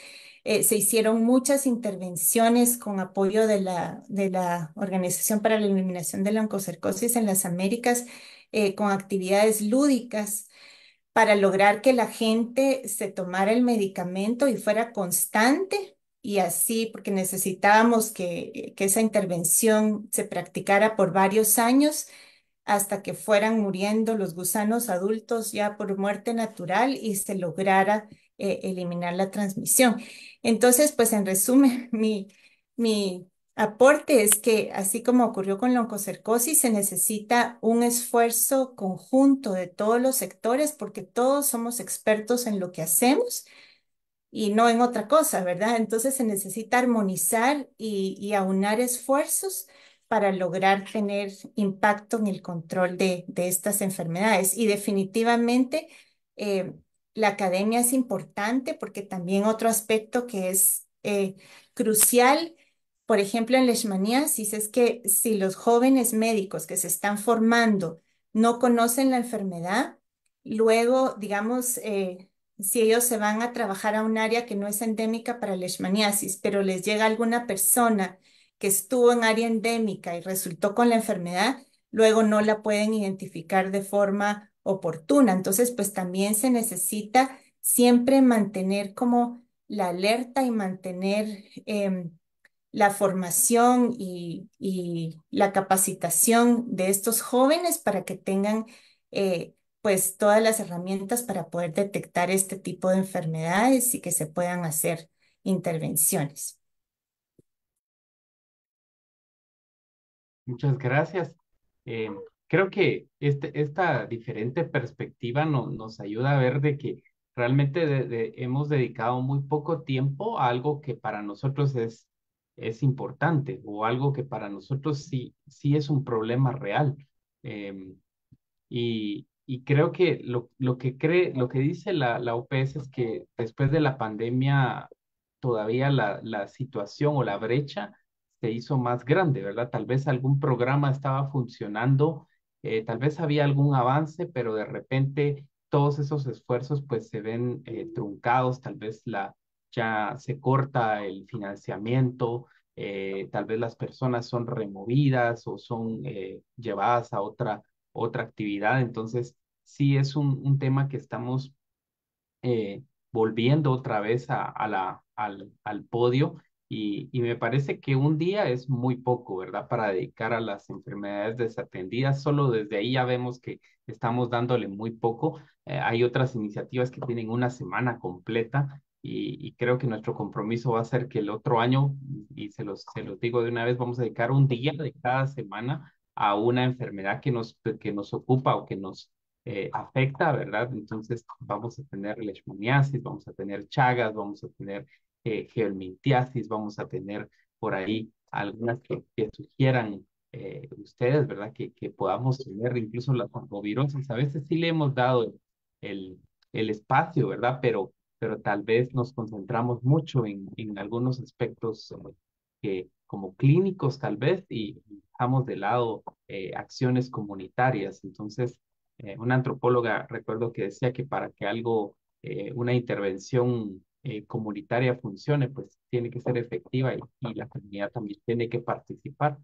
Se hicieron muchas intervenciones con apoyo de la Organización para la Eliminación de la Oncocercosis en las Américas, con actividades lúdicas para lograr que la gente se tomara el medicamento y fuera constante. Y así, porque necesitábamos que esa intervención se practicara por varios años hasta que fueran muriendo los gusanos adultos ya por muerte natural y se lograra eliminar la transmisión. Entonces, pues en resumen, mi aporte es que así como ocurrió con la oncocercosis, se necesita un esfuerzo conjunto de todos los sectores porque todos somos expertos en lo que hacemos y no en otra cosa, ¿verdad? Entonces se necesita armonizar y aunar esfuerzos para lograr tener impacto en el control de estas enfermedades. Y definitivamente eh, la academia es importante porque también otro aspecto que es crucial, por ejemplo, en leishmaniasis, es que si los jóvenes médicos que se están formando no conocen la enfermedad, luego, digamos, si ellos se van a trabajar a un área que no es endémica para leishmaniasis, pero les llega alguna persona que estuvo en área endémica y resultó con la enfermedad, luego no la pueden identificar de forma oportuna. Entonces, pues también se necesita siempre mantener como la alerta y mantener la formación y la capacitación de estos jóvenes para que tengan pues todas las herramientas para poder detectar este tipo de enfermedades y que se puedan hacer intervenciones. Muchas gracias. Eh, Creo que esta diferente perspectiva nos ayuda a ver de que realmente hemos dedicado muy poco tiempo a algo que para nosotros es importante o algo que para nosotros sí es un problema real. Em, y creo que lo que dice la OPS es que después de la pandemia todavía la situación o la brecha se hizo más grande, ¿verdad? Tal vez algún programa estaba funcionando, tal vez había algún avance, pero de repente todos esos esfuerzos pues se ven truncados, tal vez ya se corta el financiamiento, tal vez las personas son removidas o son llevadas a otra actividad. Entonces, sí es un tema que estamos volviendo otra vez al podio y me parece que un día es muy poco, ¿verdad? Para dedicar a las enfermedades desatendidas. Solo desde ahí ya vemos que estamos dándole muy poco. Hay otras iniciativas que tienen una semana completa. Y creo que nuestro compromiso va a ser que el otro año, y se los digo de una vez, vamos a dedicar un día de cada semana a una enfermedad que nos ocupa o que nos afecta, ¿verdad? Entonces vamos a tener leishmaniasis, vamos a tener chagas, vamos a tener geolmintiasis, vamos a tener por ahí algunas que sugieran ustedes, ¿verdad? Que podamos tener incluso las parvovirosis. A veces sí le hemos dado el, el espacio, ¿verdad? Pero tal vez nos concentramos mucho en algunos aspectos que como clínicos tal vez y dejamos de lado acciones comunitarias. Entonces, una antropóloga, recuerdo que decía que para que algo, una intervención comunitaria funcione, pues tiene que ser efectiva y la comunidad también tiene que participar.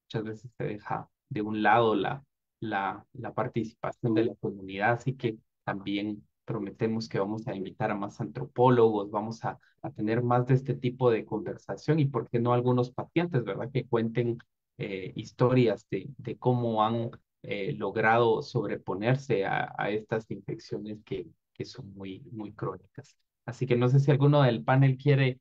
Muchas veces se deja de un lado la participación de la comunidad, así que también prometemos que vamos a invitar a más antropólogos, vamos a tener más de este tipo de conversación y por qué no algunos pacientes, ¿verdad? Que cuenten historias de cómo han logrado sobreponerse a estas infecciones que son muy crónicas. Así que no sé si alguno del panel quiere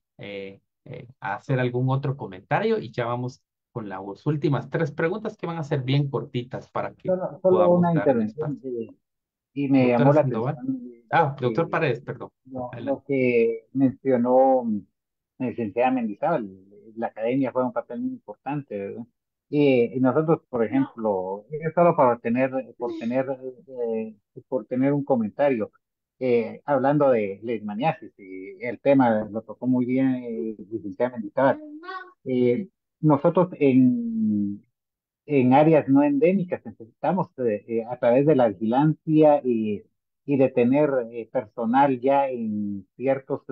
hacer algún otro comentario y ya vamos con las últimas tres preguntas que van a ser bien cortitas para que Solo podamos una dar un intervención espacio. y me llamó Doctora la Sandoval. atención Ah, doctor Paredes, perdón. lo Adelante. que mencionó la licenciada Mendizábal. La academia juega un papel muy importante, ¿verdad? Y nosotros, por ejemplo, es solo por tener un comentario, hablando de leishmaniasis, y el tema lo tocó muy bien licenciada Mendizábal. Nosotros en áreas no endémicas necesitamos, a través de la vigilancia y de tener personal ya en ciertos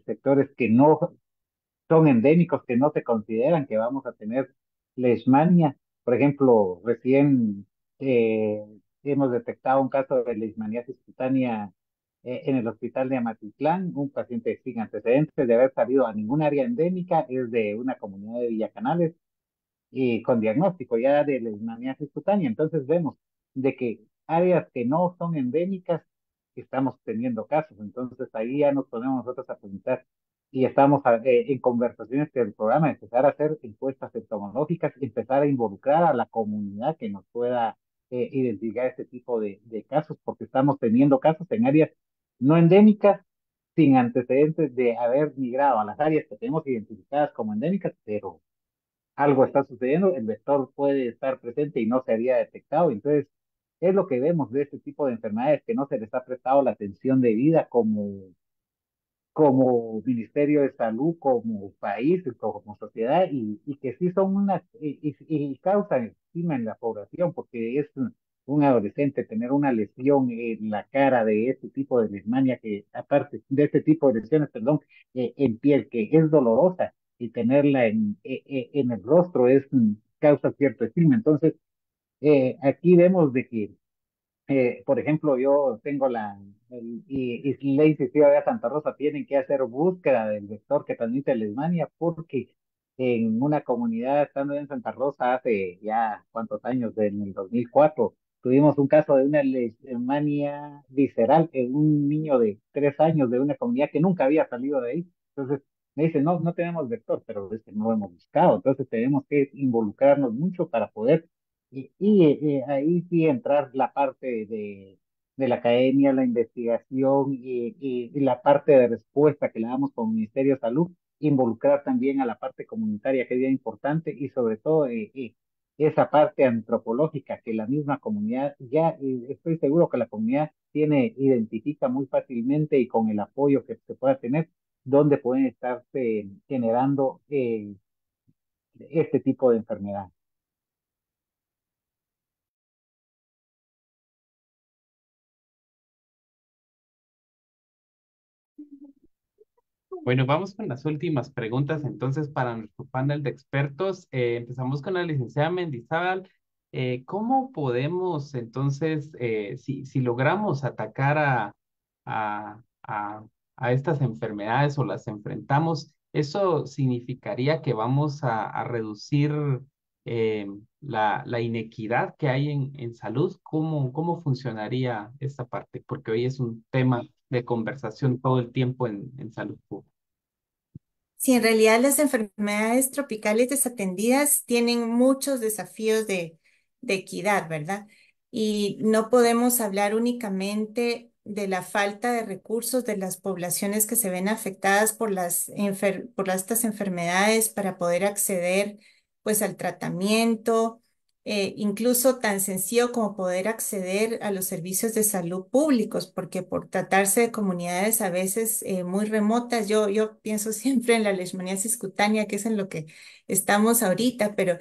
sectores que no son endémicos, que no se consideran que vamos a tener leishmania. Por ejemplo, recién eh, hemos detectado un caso de leishmaniasis cutánea en el hospital de Amatitlán, un paciente sin antecedentes de haber salido a ningún área endémica, es de una comunidad de Villacanales y con diagnóstico ya de leishmaniasis cutánea. Entonces vemos de que áreas que no son endémicas estamos teniendo casos. Entonces ahí ya nos ponemos nosotros a preguntar y estamos en conversaciones del programa, empezar a hacer encuestas entomológicas, empezar a involucrar a la comunidad que nos pueda identificar este tipo de casos, porque estamos teniendo casos en áreas no endémicas, sin antecedentes de haber migrado a las áreas que tenemos identificadas como endémicas, pero algo está sucediendo, el vector puede estar presente y no se había detectado. Entonces, es lo que vemos de este tipo de enfermedades que no se les ha prestado la atención debida como Ministerio de Salud, como país, como sociedad, y que sí son unas, y causan estima en la población, porque es un adolescente tener una lesión en la cara de este tipo de lesmania, que aparte de este tipo de lesiones, perdón, en piel, que es dolorosa, y tenerla en el rostro es, causa cierto estigma. Entonces, aquí vemos de que por ejemplo, yo tengo y Lacey y Ciudad de Santa Rosa tienen que hacer búsqueda del vector que transmite Leishmania porque en una comunidad estando en Santa Rosa hace ya cuántos años, en el 2004, tuvimos un caso de una Leishmania visceral en un niño de 3 años de una comunidad que nunca había salido de ahí. Entonces, me dicen, no, no tenemos vector, pero es que no lo hemos buscado. Entonces, tenemos que involucrarnos mucho para poder ahí sí entrar la parte de la academia, la investigación y la parte de respuesta que le damos como Ministerio de Salud, involucrar también a la parte comunitaria que es bien importante y sobre todo esa parte antropológica que la misma comunidad, ya estoy seguro que la comunidad identifica muy fácilmente y con el apoyo que se pueda tener, dónde pueden estarse generando este tipo de enfermedad. Bueno, vamos con las últimas preguntas entonces para nuestro panel de expertos. Empezamos con la licenciada Mendizábal. ¿Cómo podemos entonces, si logramos atacar a, a, a estas enfermedades o las enfrentamos, eso significaría que vamos a reducir eh, la inequidad que hay en salud? ¿Cómo funcionaría esta parte? Porque hoy es un tema de conversación todo el tiempo en salud pública. Sí, en realidad las enfermedades tropicales desatendidas tienen muchos desafíos de equidad, ¿verdad? Y no podemos hablar únicamente de la falta de recursos de las poblaciones que se ven afectadas por estas enfermedades para poder acceder pues al tratamiento, incluso tan sencillo como poder acceder a los servicios de salud públicos, porque por tratarse de comunidades a veces muy remotas, yo pienso siempre en la leishmaniasis cutánea, que es en lo que estamos ahorita, pero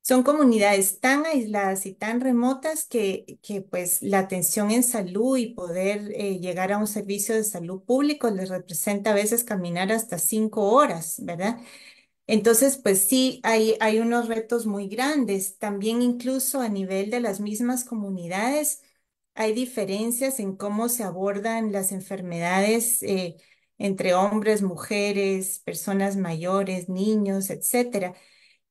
son comunidades tan aisladas y tan remotas que pues la atención en salud y poder llegar a un servicio de salud público les representa a veces caminar hasta 5 horas, ¿verdad? Entonces, pues sí, hay unos retos muy grandes. También incluso a nivel de las mismas comunidades hay diferencias en cómo se abordan las enfermedades entre hombres, mujeres, personas mayores, niños, etcétera.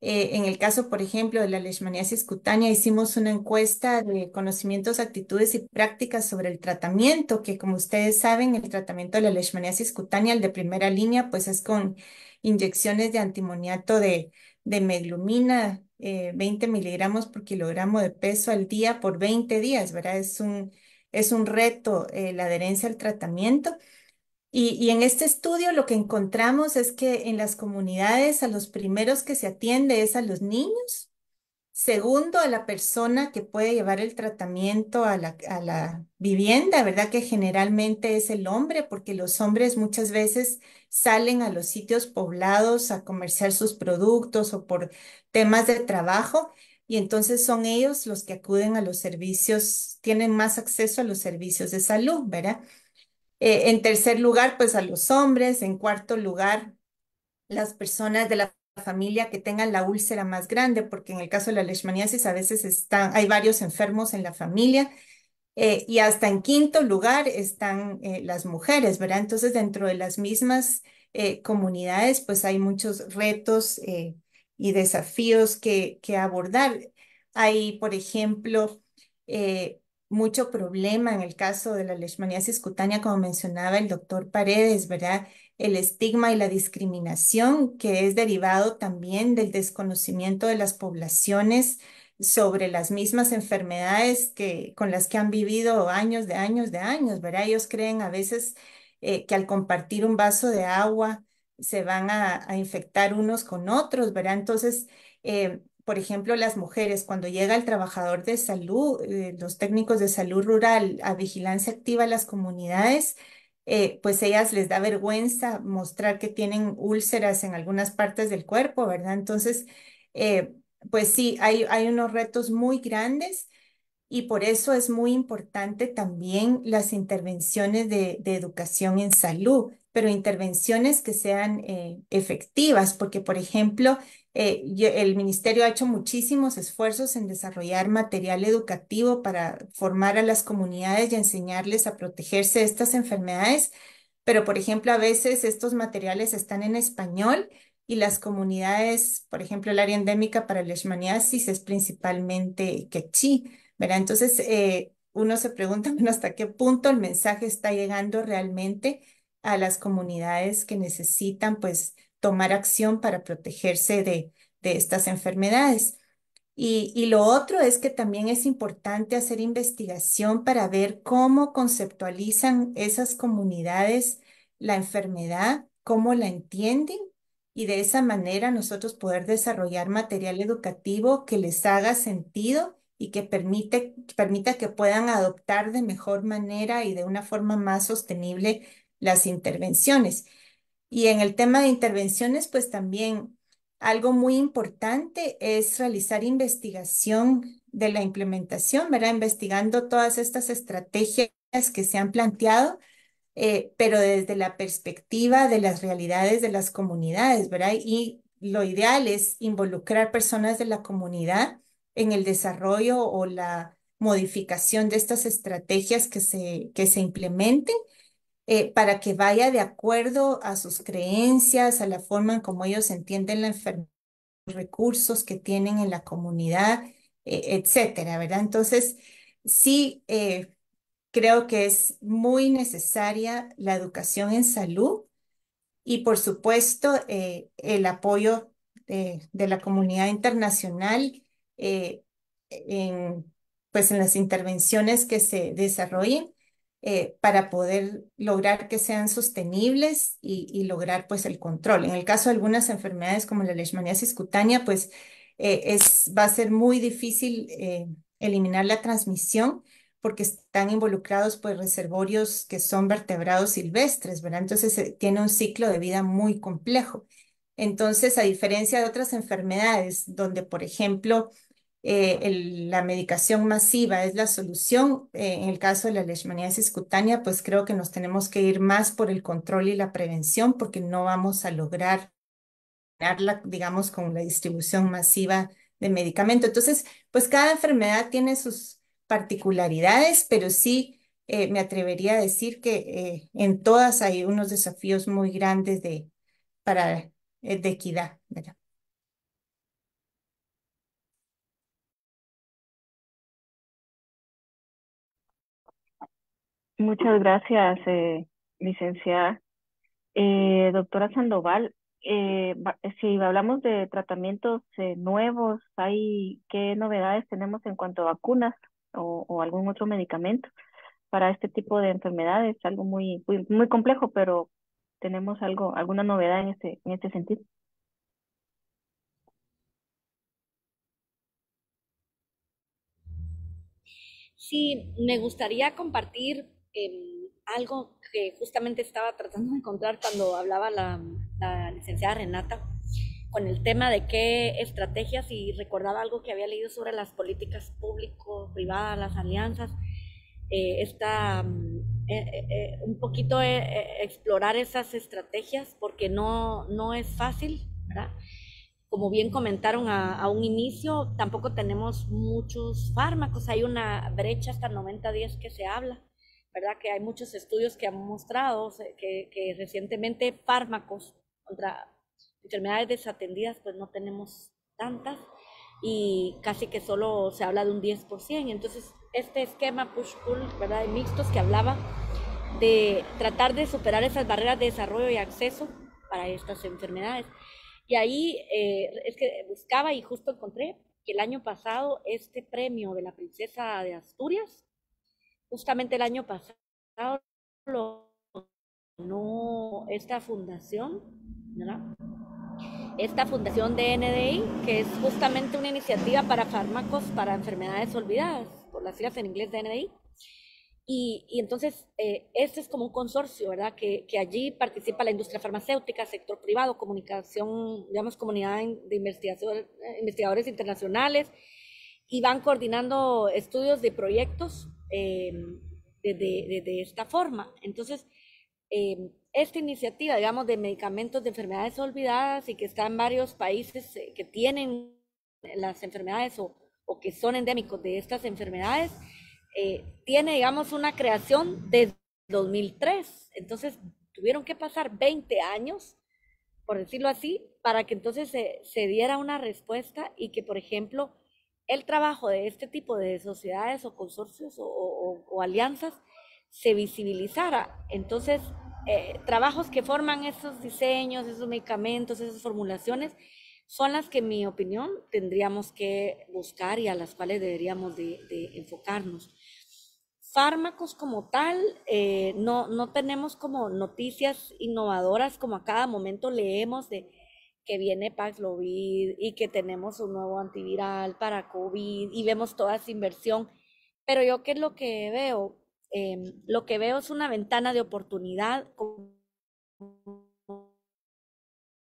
En el caso, por ejemplo, de la leishmaniasis cutánea, hicimos una encuesta de conocimientos, actitudes y prácticas sobre el tratamiento, que como ustedes saben, el tratamiento de la leishmaniasis cutánea, el de primera línea, pues es con inyecciones de antimoniato de meglumina, 20 miligramos por kilogramo de peso al día por 20 días, ¿verdad? Es un reto la adherencia al tratamiento. Y en este estudio lo que encontramos es que en las comunidades a los primeros que se atiende es a los niños, segundo a la persona que puede llevar el tratamiento a la vivienda, ¿verdad? Que generalmente es el hombre, porque los hombres muchas veces salen a los sitios poblados a comerciar sus productos o por temas de trabajo. y entonces son ellos los que acuden a los servicios, tienen más acceso a los servicios de salud, ¿verdad? En tercer lugar, pues a los hombres. En cuarto lugar, las personas de la familia que tengan la úlcera más grande, porque en el caso de la leishmaniasis a veces hay varios enfermos en la familia. Y hasta en quinto lugar están las mujeres, ¿verdad? Entonces, dentro de las mismas comunidades, pues hay muchos retos y desafíos que abordar. Hay, por ejemplo, mucho problema en el caso de la leishmaniasis cutánea, como mencionaba el doctor Paredes, ¿verdad? El estigma y la discriminación que es derivado también del desconocimiento de las poblaciones sobre las mismas enfermedades con las que han vivido años de años de años, ¿verdad? Ellos creen a veces que al compartir un vaso de agua se van a infectar unos con otros, ¿verdad? Entonces, por ejemplo, las mujeres, cuando llega el trabajador de salud, los técnicos de salud rural a vigilancia activa a las comunidades, pues ellas les da vergüenza mostrar que tienen úlceras en algunas partes del cuerpo, ¿verdad? Entonces, pues sí, hay unos retos muy grandes y por eso es muy importante también las intervenciones de educación en salud, pero intervenciones que sean efectivas, porque por ejemplo, el ministerio ha hecho muchísimos esfuerzos en desarrollar material educativo para formar a las comunidades y enseñarles a protegerse de estas enfermedades, pero por ejemplo, a veces estos materiales están en español y las comunidades, por ejemplo, el área endémica para la leishmaniasis es principalmente quechí, ¿verdad? Entonces, uno se pregunta, bueno, ¿hasta qué punto el mensaje está llegando realmente a las comunidades que necesitan, pues, tomar acción para protegerse de estas enfermedades? Y lo otro es que también es importante hacer investigación para ver cómo conceptualizan esas comunidades la enfermedad, cómo la entienden y de esa manera nosotros poder desarrollar material educativo que les haga sentido y que permita que puedan adoptar de mejor manera y de una forma más sostenible las intervenciones. Y en el tema de intervenciones, pues también algo muy importante es realizar investigación de la implementación, ¿verdad? Investigando todas estas estrategias que se han planteado, pero desde la perspectiva de las realidades de las comunidades, ¿verdad? Y lo ideal es involucrar personas de la comunidad en el desarrollo o la modificación de estas estrategias que se implementen para que vaya de acuerdo a sus creencias, a la forma en cómo ellos entienden la enfermedad, los recursos que tienen en la comunidad, etcétera, ¿verdad? Entonces, sí, creo que es muy necesaria la educación en salud y por supuesto, el apoyo de la comunidad internacional eh, en, pues, en las intervenciones que se desarrollen para poder lograr que sean sostenibles y lograr pues, el control. En el caso de algunas enfermedades como la leishmaniasis cutánea, pues va a ser muy difícil eliminar la transmisión porque están involucrados pues reservorios que son vertebrados silvestres, ¿verdad? Entonces tiene un ciclo de vida muy complejo. Entonces, a diferencia de otras enfermedades donde, por ejemplo, la medicación masiva es la solución, en el caso de la leishmaniasis cutánea, pues creo que nos tenemos que ir más por el control y la prevención porque no vamos a lograr digamos, con la distribución masiva de medicamento. Entonces, pues cada enfermedad tiene sus particularidades, pero sí me atrevería a decir que en todas hay unos desafíos muy grandes de equidad, ¿verdad? Muchas gracias, licenciada. Doctora Sandoval, si hablamos de tratamientos nuevos, ¿qué novedades tenemos en cuanto a vacunas o algún otro medicamento para este tipo de enfermedades? Algo muy complejo, pero tenemos alguna novedad en este sentido. Sí, me gustaría compartir algo que justamente estaba tratando de encontrar cuando hablaba la licenciada Renata. con el tema de qué estrategias, y recordaba algo que había leído sobre las políticas público-privadas, las alianzas, un poquito explorar esas estrategias, porque no es fácil, ¿verdad? Como bien comentaron a un inicio, tampoco tenemos muchos fármacos, hay una brecha hasta 90 días que se habla, ¿verdad? Que hay muchos estudios que han mostrado que recientemente fármacos contra enfermedades desatendidas, pues no tenemos tantas, y casi que solo se habla de un 10%. Entonces, este esquema push-pull, ¿verdad? De mixtos, que hablaba de tratar de superar esas barreras de desarrollo y acceso para estas enfermedades. Y ahí es que buscaba y justo encontré que el año pasado este premio de la Princesa de Asturias, justamente el año pasado lo ganó esta fundación, ¿verdad? Esta fundación de NDI, que es justamente una iniciativa para fármacos para enfermedades olvidadas, por las siglas en inglés de NDI. Y entonces, este es como un consorcio, ¿verdad? Que allí participa la industria farmacéutica, sector privado, comunicación, digamos, comunidad de investigación, investigadores internacionales, y van coordinando estudios de proyectos de esta forma. Entonces, esta iniciativa, digamos, de medicamentos de enfermedades olvidadas, y que está en varios países que tienen las enfermedades o que son endémicos de estas enfermedades, tiene, digamos, una creación desde 2003. Entonces, tuvieron que pasar 20 años, por decirlo así, para que entonces se diera una respuesta, y que, por ejemplo, el trabajo de este tipo de sociedades o consorcios o alianzas se visibilizara. Entonces, trabajos que forman esos diseños, esos medicamentos, esas formulaciones, son las que, en mi opinión, tendríamos que buscar y a las cuales deberíamos de enfocarnos. Fármacos como tal, no tenemos como noticias innovadoras, como a cada momento leemos de que viene Paxlovid y que tenemos un nuevo antiviral para COVID y vemos toda esa inversión. Pero yo, ¿qué es lo que veo? Lo que veo es una ventana de oportunidad, como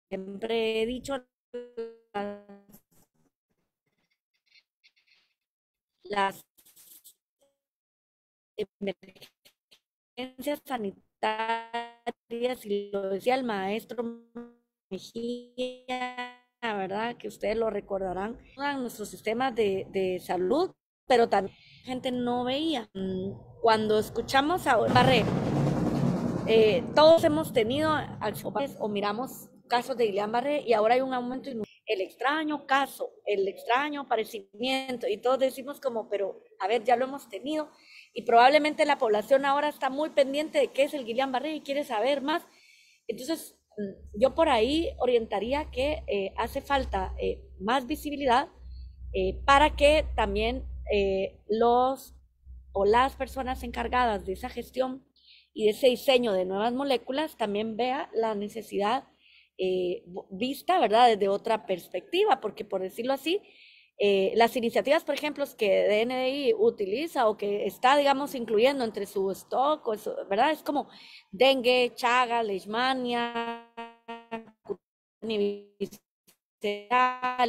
siempre he dicho, las emergencias sanitarias, y lo decía el maestro Mejía, ¿verdad? Que ustedes lo recordarán, en nuestros sistemas de salud, pero también la gente no veía. Cuando escuchamos a Barré, todos hemos tenido o miramos casos de Guillain-Barré, y ahora hay un aumento, el extraño caso, el extraño aparecimiento, y todos decimos como, pero a ver, ya lo hemos tenido, y probablemente la población ahora está muy pendiente de qué es el Guillain-Barré y quiere saber más. Entonces, yo por ahí orientaría que hace falta más visibilidad, para que también los o las personas encargadas de esa gestión y de ese diseño de nuevas moléculas también vea la necesidad vista, ¿verdad?, desde otra perspectiva, porque, por decirlo así, las iniciativas, por ejemplo, que DNI utiliza o que está, digamos, incluyendo entre su stock, ¿verdad? Es como dengue, chaga, leishmania,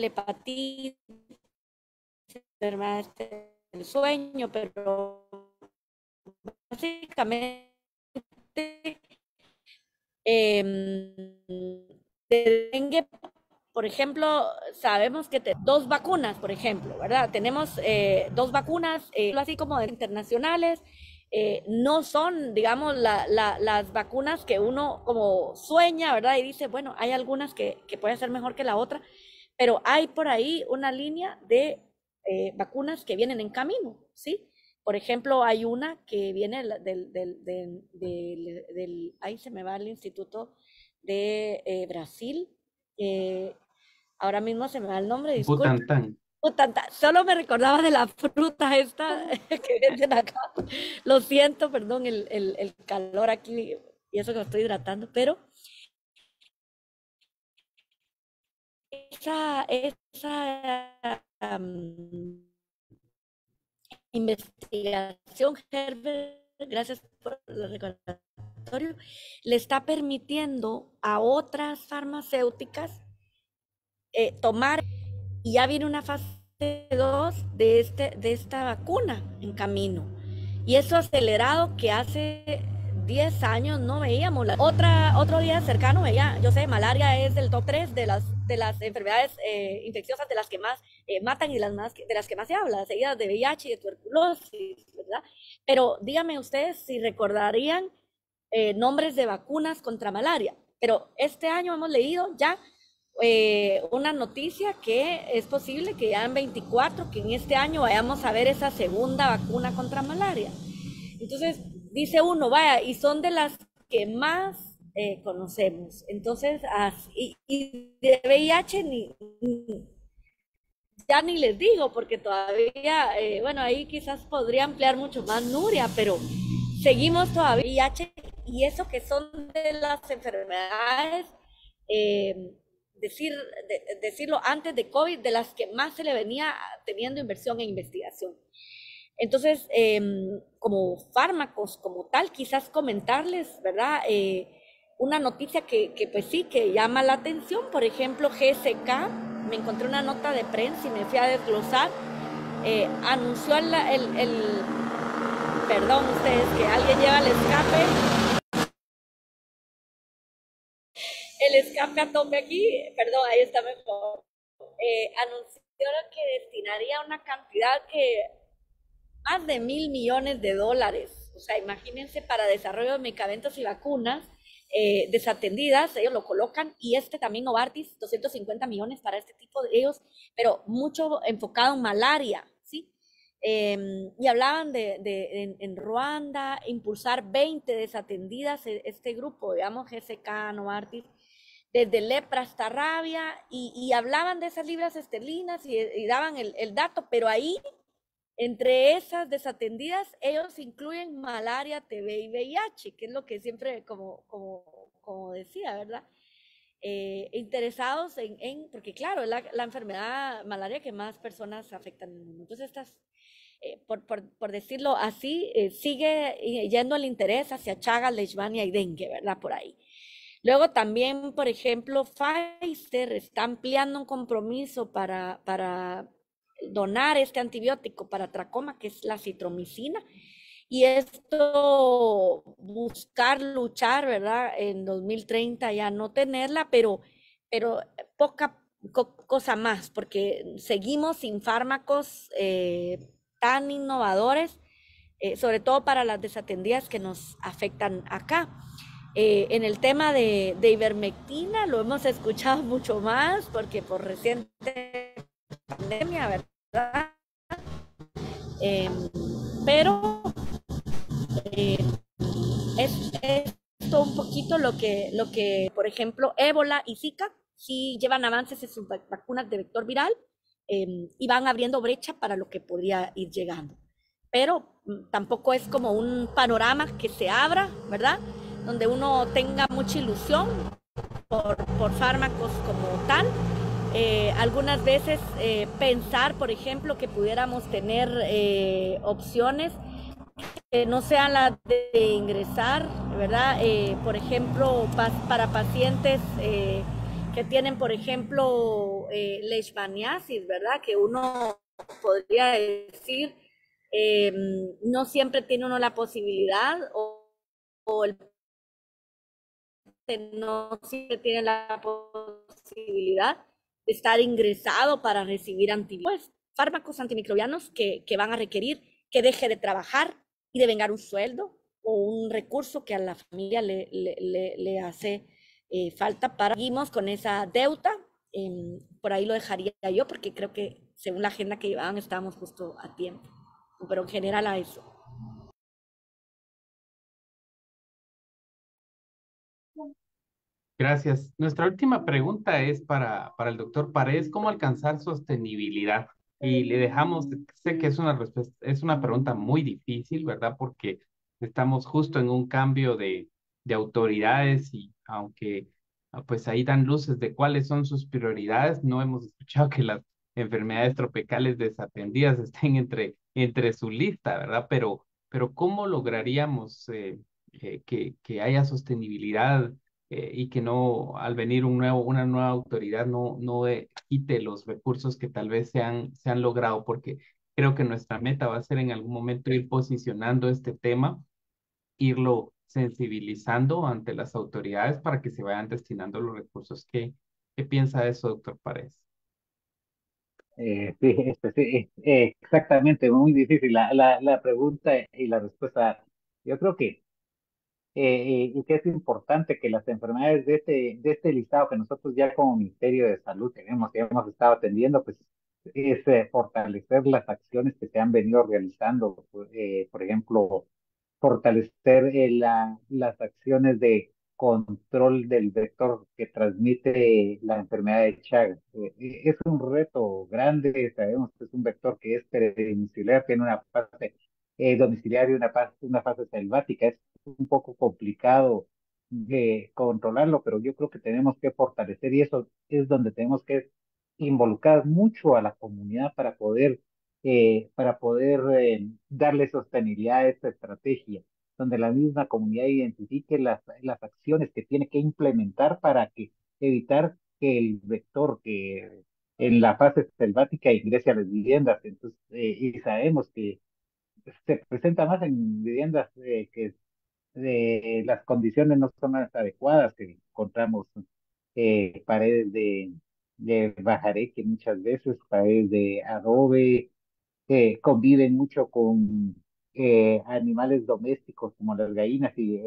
hepatitis, enfermedades del sueño, pero básicamente de dengue, por ejemplo, sabemos que dos vacunas, por ejemplo, ¿verdad? Tenemos dos vacunas, así como de internacionales, no son, digamos, las vacunas que uno como sueña, ¿verdad? Y dice, bueno, hay algunas que puede ser mejor que la otra, pero hay por ahí una línea de vacunas que vienen en camino, ¿sí? Por ejemplo, hay una que viene ahí se me va el Instituto de Brasil, ahora mismo se me va el nombre, disculpe. Butantan. Solo me recordaba de la fruta esta que venden acá. Lo siento, perdón, el calor aquí y eso que me estoy hidratando, pero esa investigación, Herbert, gracias por el recordatorio, le está permitiendo a otras farmacéuticas tomar, y ya viene una fase 2 de esta vacuna en camino. Y eso acelerado que hace 10 años no veíamos. Otro día cercano veía, yo sé, malaria es del top 3 de las enfermedades infecciosas de las que más matan y de las que más se habla, seguidas de VIH y de tuberculosis, ¿verdad? Pero díganme ustedes si recordarían nombres de vacunas contra malaria. Pero este año hemos leído ya una noticia que es posible que ya en 24, que en este año vayamos a ver esa segunda vacuna contra malaria. Entonces, dice uno, vaya, y son de las que más conocemos. Entonces, y de VIH ya ni les digo, porque todavía, bueno, ahí quizás podría ampliar mucho más Nuria, pero seguimos todavía VIH, y eso que son de las enfermedades, eh, decirlo antes de COVID, de las que más se le venía teniendo inversión en investigación. Entonces, como fármacos, como tal, quizás comentarles, ¿verdad? Una noticia que pues sí, que llama la atención, por ejemplo, GSK, me encontré una nota de prensa y me fui a desglosar, anunció perdón ustedes, que alguien lleva el escape a tope aquí, perdón, ahí está mejor, anunció que destinaría una cantidad que más de $1.000 millones. O sea, imagínense, para desarrollo de medicamentos y vacunas desatendidas, ellos lo colocan, y también Novartis, 250 millones para este tipo de ellos, pero mucho enfocado en malaria, ¿sí? Y hablaban en Ruanda, impulsar 20 desatendidas, este grupo, digamos, GSK, Novartis, desde lepra hasta rabia, y hablaban de esas libras esterlinas y daban el dato, pero ahí, entre esas desatendidas, ellos incluyen malaria, TB y VIH, que es lo que siempre, como decía, ¿verdad? Interesados porque claro, es la enfermedad malaria que más personas afectan en el mundo. Entonces, por decirlo así, sigue yendo el interés hacia Chagas, Leishmania y dengue, ¿verdad? Por ahí. Luego también, por ejemplo, Pfizer está ampliando un compromiso para donar este antibiótico para tracoma, que es la citromicina, y esto buscar luchar, ¿verdad? En 2030 ya no tenerla, pero poca cosa más, porque seguimos sin fármacos tan innovadores, sobre todo para las desatendidas que nos afectan acá. En el tema de ivermectina lo hemos escuchado mucho más, porque por reciente pandemia, ¿verdad? Pero es esto un poquito lo que, por ejemplo, ébola y Zika sí llevan avances en sus vacunas de vector viral, y van abriendo brecha para lo que podría ir llegando. Pero tampoco es como un panorama que se abra, ¿verdad? Donde uno tenga mucha ilusión por fármacos como tal. Algunas veces pensar, por ejemplo, que pudiéramos tener opciones que no sean las de ingresar, ¿verdad? Por ejemplo, para pacientes que tienen, por ejemplo, leishmaniasis, ¿verdad? Que uno podría decir, no siempre tiene uno la posibilidad, o no siempre tiene la posibilidad de estar ingresado para recibir antibióticos, fármacos antimicrobianos que van a requerir que deje de trabajar y de vengar un sueldo o un recurso que a la familia le hace falta para... Seguimos con esa deuda, por ahí lo dejaría yo, porque creo que según la agenda que llevaban estábamos justo a tiempo, pero en general a eso. Gracias. Nuestra última pregunta es para el doctor Paredes: ¿cómo alcanzar sostenibilidad? Y le dejamos, sé que es una pregunta muy difícil, ¿verdad? Porque estamos justo en un cambio de autoridades, y aunque pues ahí dan luces de cuáles son sus prioridades, no hemos escuchado que las enfermedades tropicales desatendidas estén entre su lista, ¿verdad? Pero ¿cómo lograríamos que haya sostenibilidad y que no, al venir una nueva autoridad, no quite los recursos que tal vez se han logrado, porque creo que nuestra meta va a ser en algún momento ir posicionando este tema, irlo sensibilizando ante las autoridades para que se vayan destinando los recursos. ¿Qué piensa de eso, doctor Paredes? Sí, sí, exactamente, muy difícil la pregunta y la respuesta. Yo creo que y que es importante que las enfermedades de este listado que nosotros ya como Ministerio de Salud tenemos y hemos estado atendiendo, pues es fortalecer las acciones que se han venido realizando. Por ejemplo, fortalecer las acciones de control del vector que transmite la enfermedad de Chagas. Es un reto grande, sabemos que es un vector que es peridomiciliar, tiene una fase domiciliaria y una fase selvática. Es un poco complicado de controlarlo, pero yo creo que tenemos que fortalecer y eso es donde tenemos que involucrar mucho a la comunidad para poder darle sostenibilidad a esta estrategia, donde la misma comunidad identifique las acciones que tiene que implementar para que evitar que el vector que en la fase selvática ingrese a las viviendas. Entonces, y sabemos que se presenta más en viviendas que las condiciones no son las adecuadas, que encontramos paredes de bajareque muchas veces, paredes de adobe, conviven mucho con animales domésticos como las gallinas y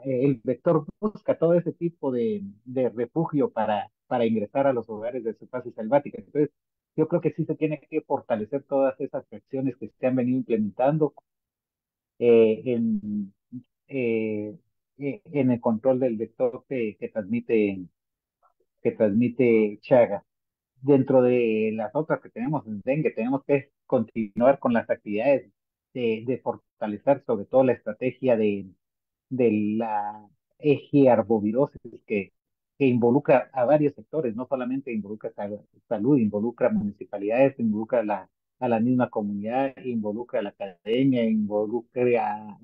el vector busca todo ese tipo de refugio para ingresar a los hogares de su fase selvática. Entonces, yo creo que sí se tiene que fortalecer todas esas acciones que se han venido implementando eh, en, en el control del vector que transmite Chagas. Dentro de las otras que tenemos en dengue, tenemos que continuar con las actividades de fortalecer sobre todo la estrategia de la eje arbovirosis que involucra a varios sectores, no solamente involucra salud, involucra municipalidades, involucra a la misma comunidad, involucra a la academia, involucra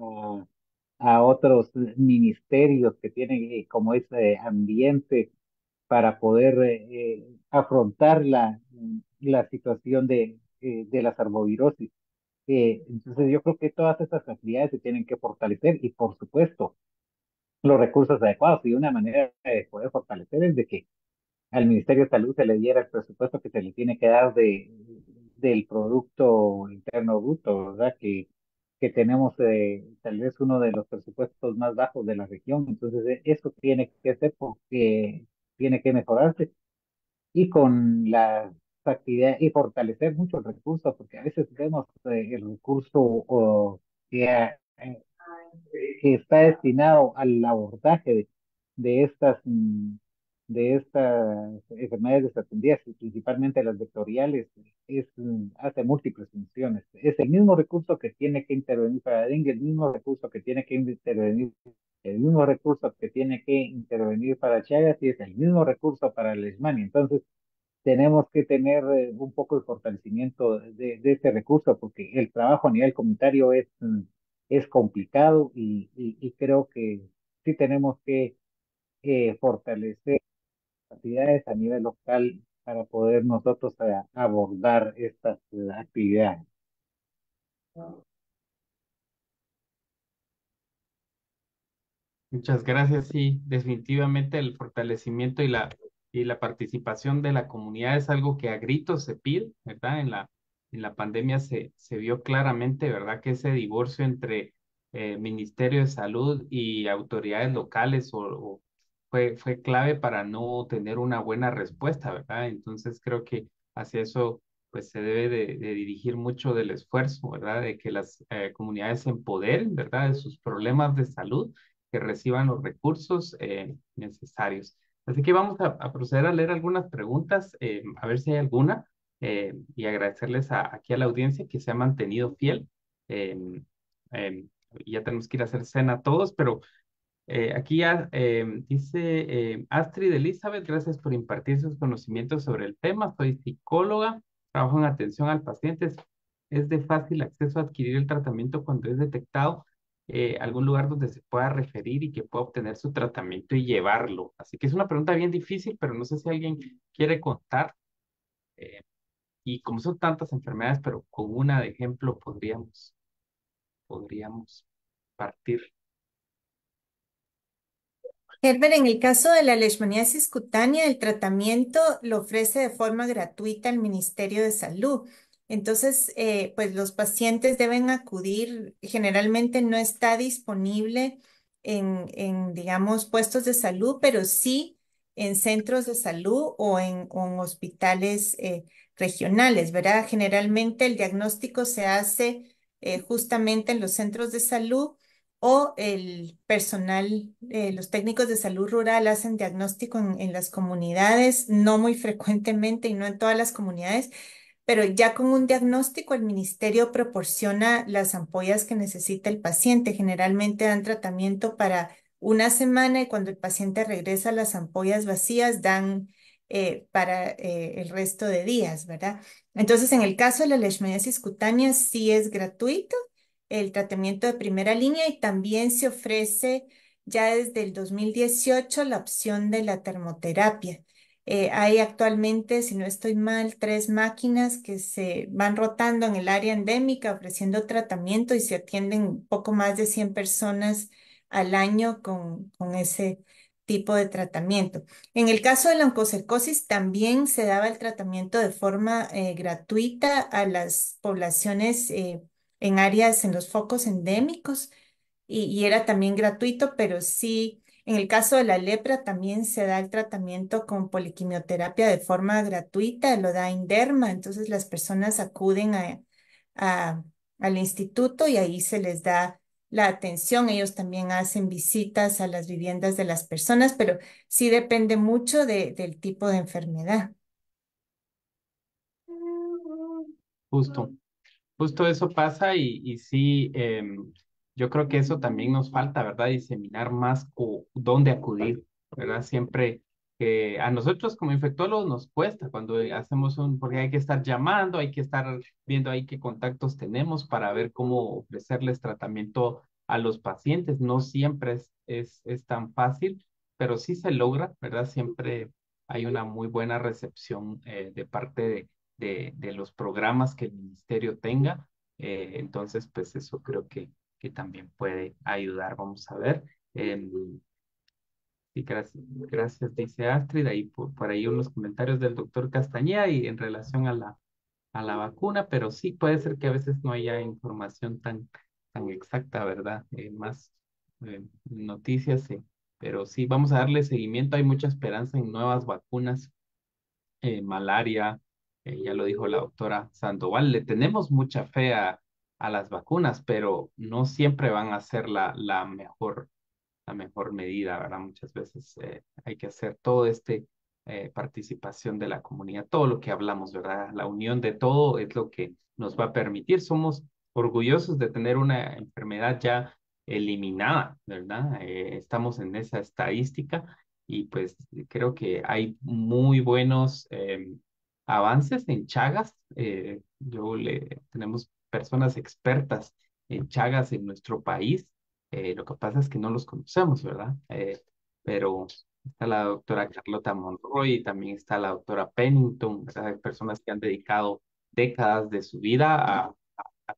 a otros ministerios que tienen como ese ambiente para poder afrontar la situación de las arbovirosis. Entonces yo creo que todas estas actividades se tienen que fortalecer y por supuesto los recursos adecuados y una manera de poder fortalecer es de que al Ministerio de Salud se le diera el presupuesto que se le tiene que dar del Producto Interno Bruto, ¿verdad? Que tenemos tal vez uno de los presupuestos más bajos de la región. Entonces, eso tiene que ser porque tiene que mejorarse y con las actividades y fortalecer mucho el recurso, porque a veces vemos el recurso que, que está destinado al abordaje de de estas enfermedades desatendidas, y principalmente las vectoriales, hace múltiples funciones. Es el mismo recurso que tiene que intervenir para dengue, el mismo recurso que tiene que intervenir, el mismo recurso que tiene que intervenir para Chagas y es el mismo recurso para la Leishmania. Entonces, tenemos que tener un poco de fortalecimiento de este recurso porque el trabajo a nivel comunitario es complicado y creo que sí tenemos que fortalecer actividades a nivel local para poder nosotros abordar estas actividades. Muchas gracias. Sí, definitivamente el fortalecimiento y la participación de la comunidad es algo que a gritos se pide, ¿verdad? En la pandemia se vio claramente, ¿verdad? Que ese divorcio entre Ministerio de Salud y autoridades locales fue clave para no tener una buena respuesta, ¿verdad? Entonces creo que hacia eso pues se debe de dirigir mucho del esfuerzo, ¿verdad? De que las comunidades se empoderen, ¿verdad? De sus problemas de salud, que reciban los recursos necesarios. Así que vamos a proceder a leer algunas preguntas, a ver si hay alguna, y agradecerles aquí a la audiencia que se ha mantenido fiel. Eh, eh, ya tenemos que ir a hacer cena todos, pero aquí ya dice Astrid Elizabeth, gracias por impartir sus conocimientos sobre el tema. Soy psicóloga, trabajo en atención al paciente. Es de fácil acceso a adquirir el tratamiento cuando es detectado. algún lugar donde se pueda referir y que pueda obtener su tratamiento y llevarlo. Así que es una pregunta bien difícil, pero no sé si alguien quiere contar. eh, y como son tantas enfermedades, pero con una de ejemplo podríamos partir. Herbert, en el caso de la leishmaniasis cutánea, el tratamiento lo ofrece de forma gratuita el Ministerio de Salud. Entonces, pues los pacientes deben acudir, generalmente no está disponible digamos, puestos de salud, pero sí en centros de salud o en hospitales regionales, ¿verdad? Generalmente el diagnóstico se hace justamente en los centros de salud o el personal, los técnicos de salud rural hacen diagnóstico en las comunidades, no muy frecuentemente y no en todas las comunidades, pero ya con un diagnóstico el ministerio proporciona las ampollas que necesita el paciente. Generalmente dan tratamiento para una semana y cuando el paciente regresa las ampollas vacías dan para el resto de días, ¿verdad? Entonces, en el caso de la leishmaniasis cutánea sí es gratuito el tratamiento de primera línea y también se ofrece ya desde el 2018 la opción de la termoterapia. Hay actualmente, si no estoy mal, 3 máquinas que se van rotando en el área endémica ofreciendo tratamiento y se atienden un poco más de 100 personas al año con ese tipo de tratamiento. En el caso de la oncocercosis también se daba el tratamiento de forma gratuita a las poblaciones en áreas, en los focos endémicos y era también gratuito, pero sí, en el caso de la lepra también se da el tratamiento con poliquimioterapia de forma gratuita, lo da Inderma, entonces las personas acuden a- al instituto y ahí se les da la atención. Ellos también hacen visitas a las viviendas de las personas, pero sí depende mucho del tipo de enfermedad. Justo. Justo eso pasa y sí, yo creo que eso también nos falta, ¿verdad? Diseminar más dónde acudir, ¿verdad? Siempre a nosotros como infectólogos nos cuesta cuando hacemos porque hay que estar llamando, hay que estar viendo ahí qué contactos tenemos para ver cómo ofrecerles tratamiento a los pacientes. No siempre es tan fácil, pero sí se logra, ¿verdad? Siempre hay una muy buena recepción de parte de los programas que el ministerio tenga. Entonces, pues eso creo que también puede ayudar. Vamos a ver. Sí, gracias, dice Astrid. Ahí por ahí unos comentarios del doctor Castañeda y en relación a la vacuna, pero sí puede ser que a veces no haya información tan exacta, ¿verdad? Más noticias, pero sí, vamos a darle seguimiento. Hay mucha esperanza en nuevas vacunas, malaria, ya lo dijo la doctora Sandoval, le tenemos mucha fe a las vacunas, pero no siempre van a ser la mejor medida, ¿verdad? Muchas veces hay que hacer todo participación de la comunidad, todo lo que hablamos, ¿verdad? La unión de todo es lo que nos va a permitir. Somos orgullosos de tener una enfermedad ya eliminada, ¿verdad? Estamos en esa estadística y pues creo que hay muy buenos avances en Chagas. Tenemos personas expertas en Chagas en nuestro país. Lo que pasa es que no los conocemos, ¿verdad? Pero está la doctora Carlota Monroy, también está la doctora Pennington, ¿verdad? Hay personas que han dedicado décadas de su vida a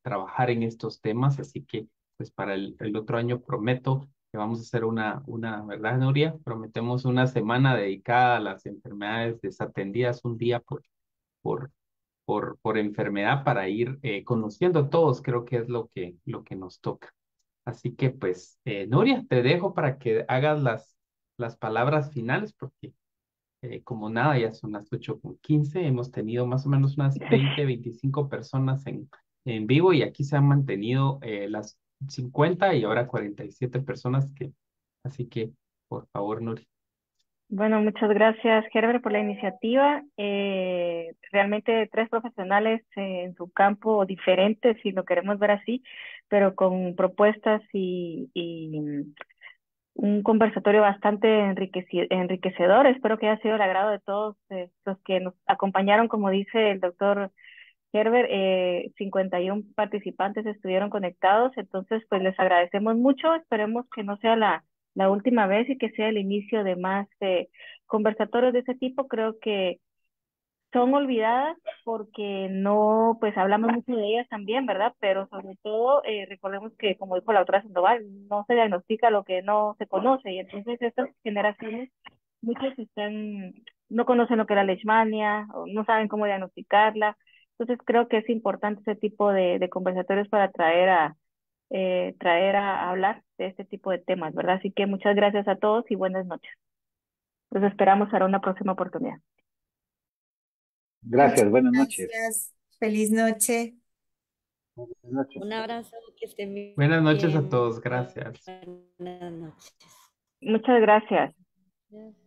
trabajar en estos temas, así que pues para el otro año prometo que vamos a hacer ¿verdad, Nuria? Prometemos una semana dedicada a las enfermedades desatendidas, un día por, por enfermedad para ir conociendo todos, creo que es lo que nos toca. Así que pues, Nuria, te dejo para que hagas las palabras finales, porque como nada, ya son las 8:15, hemos tenido más o menos unas 20, 25 personas en vivo y aquí se han mantenido las 50 y ahora 47 personas así que, por favor, Nuria. Bueno, muchas gracias, Herbert, por la iniciativa. Realmente tres profesionales en su campo diferentes, si lo queremos ver así, pero con propuestas y un conversatorio bastante enriquecedor. Espero que haya sido el agrado de todos los que nos acompañaron, como dice el doctor Herbert, 51 participantes estuvieron conectados, entonces pues les agradecemos mucho, esperemos que no sea la última vez y que sea el inicio de más conversatorios de ese tipo. Creo que son olvidadas porque no, pues hablamos mucho de ellas también, ¿verdad? Pero sobre todo, recordemos que, como dijo la doctora Sandoval, no se diagnostica lo que no se conoce, y entonces estas generaciones, muchos no conocen lo que es la leishmania, o no saben cómo diagnosticarla. Entonces creo que es importante ese tipo de conversatorios para traer a hablar de este tipo de temas, ¿verdad? Así que muchas gracias a todos y buenas noches. Los esperamos para una próxima oportunidad. Muchas Gracias, buenas noches. gracias. Feliz noche. Buenas noches. Un abrazo, que estén Buenas noches a bien. todos, gracias. Buenas noches. Muchas gracias. Yes.